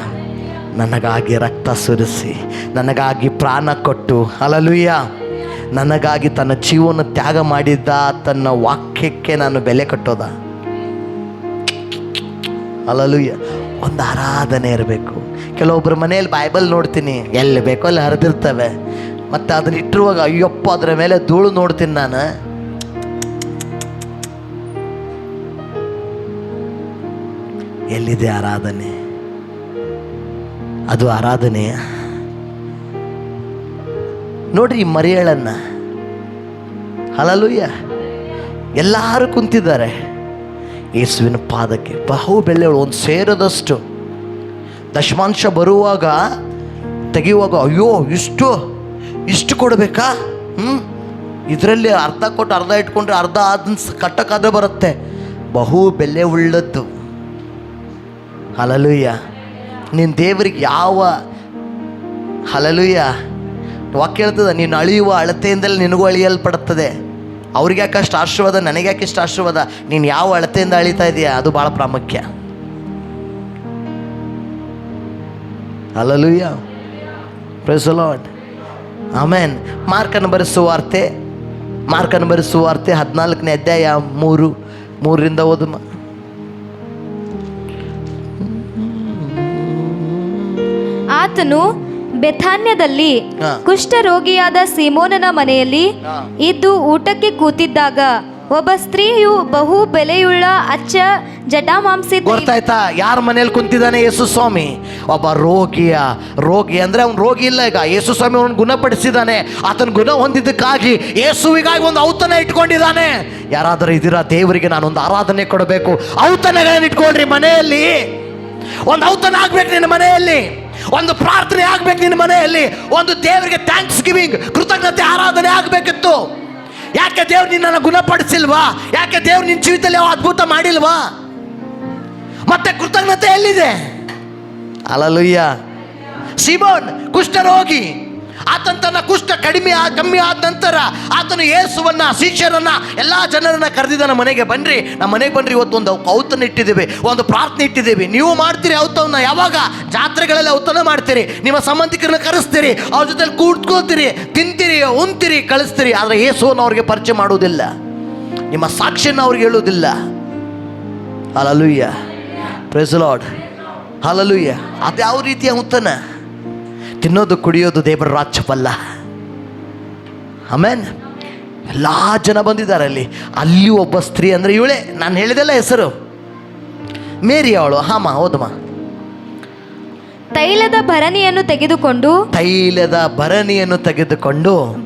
ನನಗಾಗಿ ರಕ್ತ ಸುರಿಸಿ, ನನಗಾಗಿ ಪ್ರಾಣ ಕೊಟ್ಟು, ಹಲ್ಲೆಲೂಯಾ, ನನಗಾಗಿ ತನ್ನ ಜೀವನ ತ್ಯಾಗ ಮಾಡಿದ್ದ ತನ್ನ ವಾಕ್ಯಕ್ಕೆ ನಾನು ಬೆಲೆ ಕಟ್ಟೋದ. ಹಲ್ಲೆಲೂಯಾ. ಒಂದು ಆರಾಧನೆ ಇರಬೇಕು. ಕೆಲವೊಬ್ಬರ ಮನೆಯಲ್ಲಿ ಬೈಬಲ್ ನೋಡ್ತೀನಿ, ಎಲ್ಲಿ ಬೇಕೋ ಅಲ್ಲಿ ಹರಿದಿರ್ತವೆ, ಮತ್ತು ಅದನ್ನ ಇಟ್ಟಿರುವಾಗ ಅಯ್ಯಪ್ಪ ಅದರ ಮೇಲೆ ಧೂಳು ನೋಡ್ತೀನಿ ನಾನು. ಎಲ್ಲಿದೆ ಆರಾಧನೆ? ಅದು ಆರಾಧನೆ. ನೋಡ್ರಿ ಮರಿಯಳನ್ನ. ಹಲ್ಲೆಲೂಯಾ. ಎಲ್ಲರೂ ಕುಂತಿದ್ದಾರೆ ಯೇಸುವಿನ ಪಾದಕ್ಕೆ. ಬಹು ಬೆಲೆಗಳು, ಒಂದು ಸೇರದಷ್ಟು. ದಶಮಾಂಶ ಬರುವಾಗ ತೆಗೆಯುವಾಗ ಅಯ್ಯೋ ಇಷ್ಟು ಕೊಡಬೇಕಾ? ಇದರಲ್ಲಿ ಅರ್ಧ ಕೊಟ್ಟು ಅರ್ಧ ಇಟ್ಕೊಂಡ್ರೆ ಅರ್ಧ ಅದನ್ನ ಕಟ್ಟಕ್ಕಾದ್ರೆ ಬರುತ್ತೆ. ಬಹು ಬೆಲೆ ಉಳ್ಳದ್ದು. ಹಲ್ಲೆಲೂಯಾ. ನೀನು ದೇವರಿಗೆ ಯಾವ, ಹಲ್ಲೆಲೂಯಾ, ವಾಕ್ಯ ಹೇಳ್ತದೆ, ನೀನು ಅಳೆಯುವ ಅಳತೆಯಿಂದಲೇ ನಿನಗೂ ಅಳಿಯಲ್ಪಡುತ್ತದೆ. ಅವ್ರಿಗೆ ಯಾಕೆ ಅಷ್ಟು ಆಶೀರ್ವಾದ, ನನಗೆ ಯಾಕೆ ಇಷ್ಟು ಆಶೀರ್ವಾದ? ನೀನು ಯಾವ ಅಳತೆಯಿಂದ ಅಳಿತಾ ಇದೆಯಾ ಅದು ಭಾಳ ಪ್ರಾಮುಖ್ಯ. Hallelujah. Praise the Lord. Amen. ಮಾರ್ಕನ ಬರೆಸುವಾರ್ತೆ 14ನೇ ಅಧ್ಯಾಯ 3ರಿಂದ ಓದು. ಆತನು ಬೆಥಾನ್ಯದಲ್ಲಿ ಕುಷ್ಠರೋಗಿಯಾದ ಸೀಮೋನನ ಮನೆಯಲ್ಲಿ ಇದ್ದು ಊಟಕ್ಕೆ ಕೂತಿದ್ದಾಗ ಒಬ್ಬ ಸ್ತ್ರೀಯು ಬಹು ಬೆಲೆಯುಳ್ಳ ಅಚ್ಚ ಜಟಾಮಾಂಸಿ. ಗೊತ್ತಾಯ್ತಾ ಯಾರ ಮನೇಲಿ ಕುಂತಿದ್ದಾನೆ? ಯೇಸು ಸ್ವಾಮಿ. ಒಬ್ಬ ರೋಗಿ ಅಂದ್ರೆ ಅವ್ನು ರೋಗಿ ಇಲ್ಲ ಈಗ. ಯೇಸು ಸ್ವಾಮಿ ಅವನು ಗುಣಪಡಿಸಿದ್ದಾನೆ. ಆತನ ಗುಣ ಹೊಂದಿದ್ದಕ್ಕಾಗಿ ಯೇಸುವಿಗಾಗಿ ಒಂದು ಔತಣ ಇಟ್ಕೊಂಡಿದ್ದಾನೆ. ಯಾರಾದರೂ ಇದ್ದೀರಾ? ದೇವರಿಗೆ ನಾನೊಂದು ಆರಾಧನೆ ಕೊಡಬೇಕು. ಔತಣಗಳನ್ನ ಇಟ್ಕೊಳ್ರಿ ಮನೆಯಲ್ಲಿ. ಒಂದು ಔತಣ ಆಗ್ಬೇಕು ನಿನ್ನ ಮನೆಯಲ್ಲಿ, ಒಂದು ಪ್ರಾರ್ಥನೆ ಆಗ್ಬೇಕು ನಿನ್ನ ಮನೆಯಲ್ಲಿ, ಒಂದು ದೇವರಿಗೆ ಥ್ಯಾಂಕ್ಸ್ ಗಿವಿಂಗ್, ಕೃತಜ್ಞತೆ ಆರಾಧನೆ ಆಗಬೇಕಿತ್ತು. ಯಾಕೆ ದೇವ್ರು ನಿನ್ನನ್ನು ಗುಣಪಡಿಸಿಲ್ವಾ? ಯಾಕೆ ದೇವ್ರು ನಿನ್ನ ಜೀವಿತದಲ್ಲಿ ಯಾವ ಅದ್ಭುತ ಮಾಡಿಲ್ವಾ? ಮತ್ತೆ ಕೃತಜ್ಞತೆ ಎಲ್ಲಿದೆ? ಹಲ್ಲೆಲೂಯಾ. ಸೀಮೋನ್ ಕುಷ್ಠರೋಗಿ, ಆತನ ತನ್ನ ಕುಷ್ಠ ಕಮ್ಮಿ ಆದ ನಂತರ ಆತನು ಯೇಸುವನ್ನ, ಶಿಷ್ಯರನ್ನ, ಎಲ್ಲ ಜನರನ್ನ ಕರೆದಿದ್ದಾನೆ ಮನೆಗೆ. ಬನ್ರಿ, ನಮ್ಮ ಮನೆಗೆ ಬನ್ರಿ, ಇವತ್ತು ಒಂದು ಔತಣ ಇಟ್ಟಿದ್ದೇವೆ, ಒಂದು ಪ್ರಾರ್ಥನೆ ಇಟ್ಟಿದ್ದೇವೆ. ನೀವು ಮಾಡ್ತೀರಿ ಔತವನ್ನ. ಯಾವಾಗ? ಜಾತ್ರೆಗಳಲ್ಲಿ ಔತಣ ಮಾಡ್ತೀರಿ, ನಿಮ್ಮ ಸಂಬಂಧಿಕರನ್ನ ಕರೆಸ್ತೀರಿ, ಅವ್ರ ಜೊತೆ ಕೂತ್ಕೊಳ್ತೀರಿ, ತಿಂತೀರಿ, ಉಣ್ತೀರಿ, ಕಳಿಸ್ತೀರಿ. ಆದರೆ ಯೇಸುವನ್ನು ಅವ್ರಿಗೆ ಪರಿಚಯ ಮಾಡುವುದಿಲ್ಲ, ನಿಮ್ಮ ಸಾಕ್ಷಿಯನ್ನು ಅವ್ರಿಗೆ ಹೇಳುವುದಿಲ್ಲ. Hallelujah, praise the Lord, hallelujah. ಅದು ಯಾವ ರೀತಿಯ ಔತಣ? ತಿನ್ನೋದು ಕುಡಿಯೋದು ದೇವರ ರಾಜ್ಯವಲ್ಲ. ಆಮೇನ್. ಎಲ್ಲ ಜನ ಬಂದಿದ್ದಾರೆ ಅಲ್ಲಿ ಒಬ್ಬ ಸ್ತ್ರೀ, ಅಂದರೆ ಇವಳೇ ನಾನು ಹೇಳಿದೆಲ್ಲ ಹೆಸರು, ಮೇರಿ ಅವಳು. ಹಾಮ, ಹೌದಮ್ಮ. ತೈಲದ ಭರಣಿಯನ್ನು ತೆಗೆದುಕೊಂಡು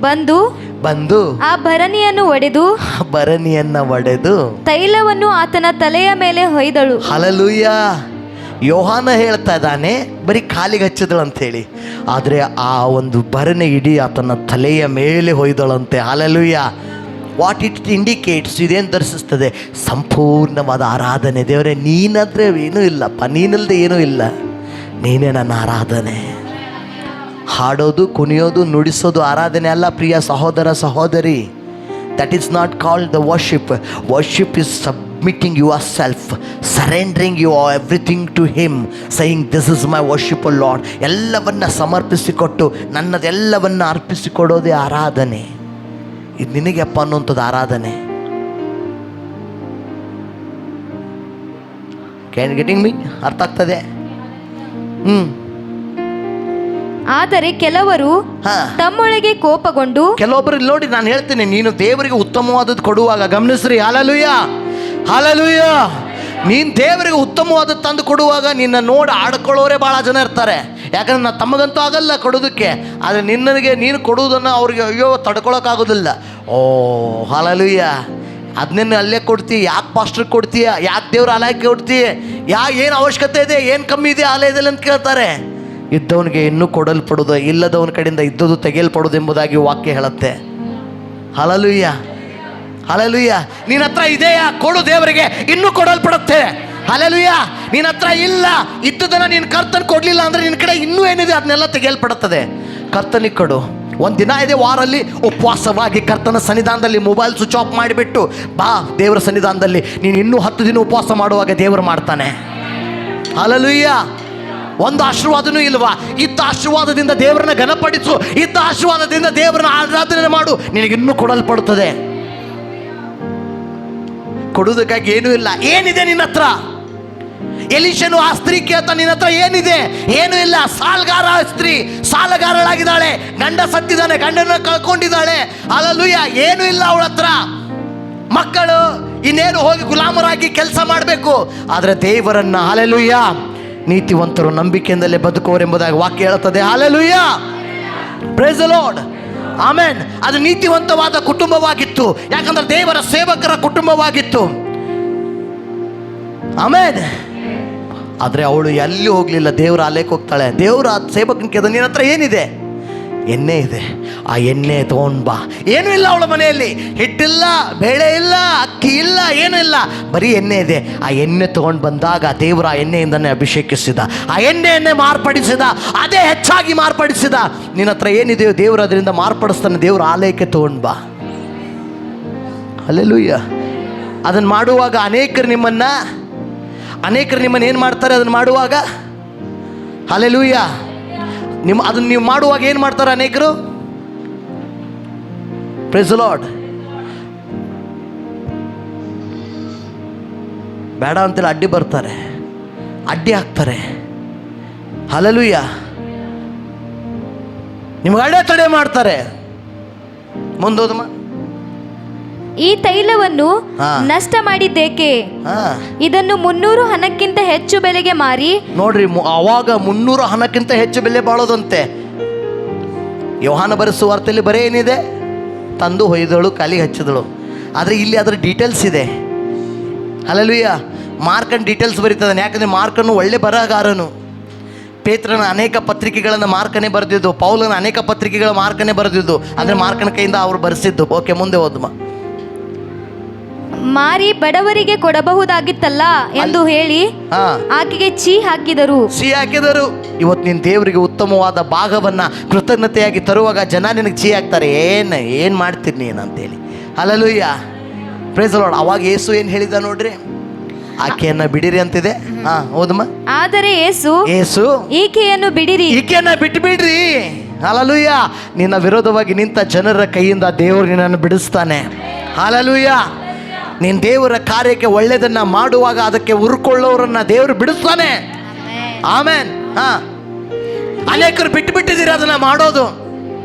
ಬಂದು ಆ ಭರಣಿಯನ್ನು ಒಡೆದು ತೈಲವನ್ನು ಆತನ ತಲೆಯ ಮೇಲೆ ಹೊಯ್ದಳು. ಹಲ್ಲೆಲೂಯಾ. ಯೋಹಾನ ಹೇಳ್ತಾ ಇದ್ದಾನೆ ಬರೀ ಕಾಲಿಗೆ ಹಚ್ಚಿದಳು ಅಂತ ಹೇಳಿ, ಆದರೆ ಆ ಒಂದು ಭರಣಿ ಇಡೀ ಆತನ ತಲೆಯ ಮೇಲೆ ಹೊಯ್ದಳಂತೆ. ಹಲ್ಲೆಲೂಯಾ. ವಾಟ್ ಇಟ್ ಇಂಡಿಕೇಟ್ಸ್, ಇದೇನು ದರ್ಶಿಸ್ತದೆ? ಸಂಪೂರ್ಣವಾದ ಆರಾಧನೆ. ದೇವರೇ, ನೀನಾದರೆ ಏನೂ ಇಲ್ಲಪ್ಪ, ನೀನಲ್ಲದೆ ಏನೂ ಇಲ್ಲ, ನೀನೇ ನನ್ನ ಆರಾಧನೆ. ಹಾಡೋದು, ಕುಣಿಯೋದು, ನುಡಿಸೋದು ಆರಾಧನೆ ಅಲ್ಲ ಪ್ರಿಯ ಸಹೋದರ ಸಹೋದರಿ. That is not called the worship. Worship is submitting yourself, surrendering your everything to him, saying this is my worship, O Lord. ಎಲ್ಲವನ್ನ ಸಮರ್ಪಿಸಿಕೊಟ್ಟು ನನ್ನದೆಲ್ಲವನ್ನ ಅರ್ಪಿಸಿಕೊಡೋದೇ ಆರಾಧನೆ. ಇದು ನಿನಗೆಪ್ಪ ಅನ್ನುವಂಥದ್ದು ಆರಾಧನೆ. Can getting me? ಅರ್ಥ ಆಗ್ತದೆ? ಆದರೆ ಕೆಲವರು ತಮ್ಮೊಳಗೆ ಕೋಪಗೊಂಡು, ಕೆಲವೊಬ್ಬರು ನೋಡಿ, ನಾನು ಹೇಳ್ತೀನಿ, ನೀನು ದೇವರಿಗೆ ಉತ್ತಮವಾದದ್ದು ಕೊಡುವಾಗ ಗಮನಿಸ್ರಿ. Hallelujah, hallelujah. ನೀನು ದೇವರಿಗೆ ಉತ್ತಮವಾದದ್ದು ತಂದು ಕೊಡುವಾಗ ನಿನ್ನ ನೋಡಿ ಆಡ್ಕೊಳ್ಳೋರೇ ಭಾಳ ಜನ ಇರ್ತಾರೆ. ಯಾಕಂದ್ರೆ ನಾನು ತಮಗಂತೂ ಆಗಲ್ಲ ಕೊಡೋದಕ್ಕೆ, ಆದರೆ ನೀನು ಕೊಡುವುದನ್ನು ಅವ್ರಿಗೆ ಅಯ್ಯೋ ತಡ್ಕೊಳಕ್ಕಾಗೋದಿಲ್ಲ. ಓ ಹಲ್ಲೆಲೂಯಾ. ಅದನ್ನೇನು ಅಲ್ಲೇ ಕೊಡ್ತೀಯ? ಯಾಕೆ ಪಾಸ್ಟ್ರಿಗೆ ಕೊಡ್ತೀಯ? ಯಾಕೆ ದೇವ್ರ ಆಲಯಕ್ಕೆ ಕೊಡ್ತೀಯ? ಏನು ಅವಶ್ಯಕತೆ ಇದೆ, ಏನು ಕಮ್ಮಿ ಇದೆ ಆಲಯದಲ್ಲಿ ಅಂತ ಕೇಳ್ತಾರೆ. ಇದ್ದವನಿಗೆ ಇನ್ನೂ ಕೊಡಲ್ಪಡುವುದು, ಇಲ್ಲದವನ ಕಡೆಯಿಂದ ಇದ್ದದ್ದು ತೆಗೆಯಲ್ಪಡುವುದು ಎಂಬುದಾಗಿ ವಾಕ್ಯ ಹೇಳುತ್ತೆ. Hallelujah, hallelujah. ನಿನ್ನ ಹತ್ರ ಇದೆಯಾ? ಕೊಡು ದೇವರಿಗೆ, ಇನ್ನೂ ಕೊಡಲ್ಪಡುತ್ತೆ. ಹಲ್ಲೆಲೂಯಾ. ನಿನ್ನ ಹತ್ರ ಇಲ್ಲ, ಇದ್ದುದನ್ನು ನೀನು ಕರ್ತನ ಕೊಡಲಿಲ್ಲ ಅಂದರೆ ನಿನ್ನ ಕಡೆ ಇನ್ನೂ ಏನಿದೆ ಅದನ್ನೆಲ್ಲ ತೆಗೆಯಲ್ಪಡುತ್ತದೆ. ಕರ್ತನಿಗೆ ಕೊಡು. ಒಂದು ದಿನ ಇದೆ ವಾರಲ್ಲಿ ಉಪವಾಸವಾಗಿ ಕರ್ತನ ಸನ್ನಿಧಾನದಲ್ಲಿ ಮೊಬೈಲ್ ಸ್ವಿಚ್ ಆಫ್ ಮಾಡಿಬಿಟ್ಟು ಬಾ ದೇವರ ಸನ್ನಿಧಾನದಲ್ಲಿ. ನೀನು ಇನ್ನೂ 10 ದಿನ ಉಪವಾಸ ಮಾಡುವಾಗ ದೇವರು ಮಾಡ್ತಾನೆ. ಹಲ್ಲೆಲೂಯಾ. ಒಂದು ಆಶೀರ್ವಾದನೂ ಇಲ್ವಾ? ಇದ್ದ ಆಶೀರ್ವಾದದಿಂದ ದೇವರನ್ನ ಘನಪಡಿಸು, ಇದ್ದ ಆಶೀರ್ವಾದದಿಂದ ದೇವರನ್ನ ಆರಾಧನೆ ಮಾಡು, ನಿನಗಿನ್ನೂ ಕೊಡಲ್ಪಡುತ್ತದೆ. ಕೊಡುವುದಕ್ಕಾಗಿ ಏನೂ ಇಲ್ಲ. ಏನಿದೆ ನಿನ್ನ ಹತ್ರ? ಎಲೀಷನು ಆ ಸ್ತ್ರೀ ಕೇಳ್ತಾ, ನಿನ್ನ ಹತ್ರ ಏನಿದೆ? ಏನೂ ಇಲ್ಲ. ಸ್ತ್ರೀ ಸಾಲಗಾರಳಾಗಿದ್ದಾಳೆ, ಗಂಡ ಸತ್ತಿದ್ದಾನೆ, ಗಂಡನ ಕಳ್ಕೊಂಡಿದ್ದಾಳೆ. ಹಲ್ಲೆಲೂಯಾ. ಏನೂ ಇಲ್ಲ ಅವಳ ಹತ್ರ. ಮಕ್ಕಳು ಇನ್ನೇನು ಹೋಗಿ ಗುಲಾಮರಾಗಿ ಕೆಲಸ ಮಾಡಬೇಕು. ಆದರೆ ದೇವರನ್ನ, ಹಲ್ಲೆಲೂಯಾ, ನೀತಿವಂತರು ನಂಬಿಕೆಯಿಂದಲೇ ಬದುಕುವರೆಂಬುದಾಗಿ ವಾಕ್ಯ ಹೇಳುತ್ತದೆ. Hallelujah, praise the Lord, amen. ಅದು ನೀತಿವಂತವಾದ ಕುಟುಂಬವಾಗಿತ್ತು, ಯಾಕಂದ್ರೆ ದೇವರ ಸೇವಕರ ಕುಟುಂಬವಾಗಿತ್ತು. ಆಮೆನ್. ಆದರೆ ಅವಳು ಎಲ್ಲಿ ಹೋಗಲಿಲ್ಲ, ದೇವರ ಆಲಯಕ್ಕೆ ಹೋಗ್ತಾಳೆ. ದೇವರ ಸೇವಕನ ಕೇಳಿದ, ನಿನ್ನ ಹತ್ರ ಏನಿದೆ? ಎಣ್ಣೆ ಇದೆ, ಆ ಎಣ್ಣೆ ತೊಗೊಂಡು ಬಾ. ಏನೂ ಇಲ್ಲ ಅವಳ ಮನೆಯಲ್ಲಿ. ಹಿಟ್ಟಿಲ್ಲ, ಬೇಳೆ ಇಲ್ಲ, ಅಕ್ಕಿ ಇಲ್ಲ, ಏನೂ ಇಲ್ಲ, ಬರೀ ಎಣ್ಣೆ ಇದೆ. ಆ ಎಣ್ಣೆ ತೊಗೊಂಡು ಬಂದಾಗ ದೇವರ ಆ ಎಣ್ಣೆಯಿಂದನೇ ಅಭಿಷೇಕಿಸಿದ, ಆ ಎಣ್ಣೆಯನ್ನೇ ಮಾರ್ಪಡಿಸಿದ, ಅದೇ ಹೆಚ್ಚಾಗಿ ಮಾರ್ಪಡಿಸಿದ. ನಿನ್ನ ಹತ್ರ ಏನಿದೆಯೋ ದೇವರು ಅದರಿಂದ ಮಾರ್ಪಡಿಸ್ತಾನೆ. ದೇವರ ಆಲಯಕ್ಕೆ ತೊಗೊಂಡು ಬಾ. ಹಲ್ಲೆಲೂಯಾ. ಅದನ್ನು ಮಾಡುವಾಗ ಅನೇಕರು ನಿಮ್ಮನ್ನು ಏನು ಮಾಡ್ತಾರೆ? ಅದನ್ನು ಮಾಡುವಾಗ, ಹಲ್ಲೆಲೂಯಾ, ಅದನ್ನು ನೀವು ಮಾಡುವಾಗ ಏನು ಮಾಡ್ತಾರೆ ಅನೇಕರು? Praise the Lord. ಬೇಡ ಅಂತೇಳಿ ಅಡ್ಡಿ ಬರ್ತಾರೆ, ಅಡ್ಡಿ ಹಾಕ್ತಾರೆ. ಹಲ್ಲೆಲೂಯಾ. ನಿಮ್ಗೆ ಅಡೆತಡೆ ಮಾಡ್ತಾರೆ. ಮುಂದೋದಮ್ಮ. ಈ ತೈಲವನ್ನು ನಷ್ಟ ಮಾಡಿದ್ದೇಕೆ? ಇದನ್ನು 300 ಹಣಕ್ಕಿಂತ ಹೆಚ್ಚು ಬೆಲೆಗೆ ಮಾರಿ. ನೋಡ್ರಿ, ಅವಾಗ 300 ಹಣಕ್ಕಿಂತ ಹೆಚ್ಚು ಬೆಲೆ ಬಾಳೋದಂತೆ. ಯೋಹಾನ ಬರೆಸುವ ವಾರ್ತೆಯಲ್ಲಿ ಬರೀ ಏನಿದೆ? ತಂದು ಹೊಯ್ದಳು, ಕಾಲಿಗೆ ಹಚ್ಚಿದಳು. ಆದರೆ ಇಲ್ಲಿ ಅದರ ಡೀಟೇಲ್ಸ್ ಇದೆ. ಹಲ್ಲೆಲೂಯಾ. ಮಾರ್ಕನ್ ಡೀಟೇಲ್ಸ್ ಬರೀತದಾನೆ. ಯಾಕಂದರೆ ಮಾರ್ಕನು ಒಳ್ಳೆ ಬರಹಗಾರನು. ಪೇತ್ರನ ಅನೇಕ ಪತ್ರಿಕೆಗಳನ್ನು ಮಾರ್ಕನೇ ಬರೆದಿದ್ದು, ಪೌಲನ ಅನೇಕ ಪತ್ರಿಕೆಗಳ ಮಾರ್ಕನೇ ಬರೆದಿದ್ದು. ಅಂದರೆ ಮಾರ್ಕನ ಕೈಯಿಂದ ಅವರು ಬರೆಸಿದ್ದು. ಓಕೆ, ಮುಂದೆ ಹೋದಮ್ಮ. ಮಾರಿ ಬಡವರಿಗೆ ಕೊಡಬಹುದಾಗಿತ್ತಲ್ಲ ಎಂದು ಹೇಳಿ ಹಾ ಆಕೆಗೆ ಛೀ ಹಾಕಿದರು. ಸಿಹಿ ಹಾಕಿದರು. ಇವತ್ತು ನೀನು ದೇವರಿಗೆ ಉತ್ತಮವಾದ ಭಾಗವನ್ನು ಕೃತಜ್ಞತೆಯಾಗಿ ತರುವಾಗ ಜನ ನಿನಗೆ ಸಿಹಿ ಹಾಕ್ತಾರೆ. ಏನು ಮಾಡ್ತೀನಿ ನೀನು ಅಂತೇಳಿ. Hallelujah, praise the Lord. ಅವಾಗ ಯೇಸು ಏನು ಹೇಳಿದ ನೋಡ್ರಿ, ಆಕೆಯನ್ನ ಬಿಡಿರಿ ಅಂತಿದೆ. ಹಾ ಹೌದಮ್ಮ. ಆದರೆ ಯೇಸು ಈಕೆಯನ್ನು ಬಿಡಿರಿ, ಈಕೆಯನ್ನ ಬಿಟ್ಟು ಬಿಡ್ರಿ. ಹಲ್ಲೆಲೂಯಾ. ನಿನ್ನ ವಿರೋಧವಾಗಿ ನಿಂತ ಜನರ ಕೈಯಿಂದ ದೇವರು ನಿನ್ನನ್ನು ಬಿಡಿಸ್ತಾನೆ. ಹಲ್ಲೆಲೂಯಾ. ನೀನು ದೇವರ ಕಾರ್ಯಕ್ಕೆ ಒಳ್ಳೆಯದನ್ನ ಮಾಡುವಾಗ ಅದಕ್ಕೆ ಉರ್ಕೊಳ್ಳೋರನ್ನ ದೇವರು ಬಿಡಿಸ್ತಾನೆ. ಆಮೇನ್. ಹಾ, ಅನೇಕರು ಬಿಟ್ಟು ಬಿಟ್ಟಿದ್ದೀರಿ ಅದನ್ನ ಮಾಡೋದು.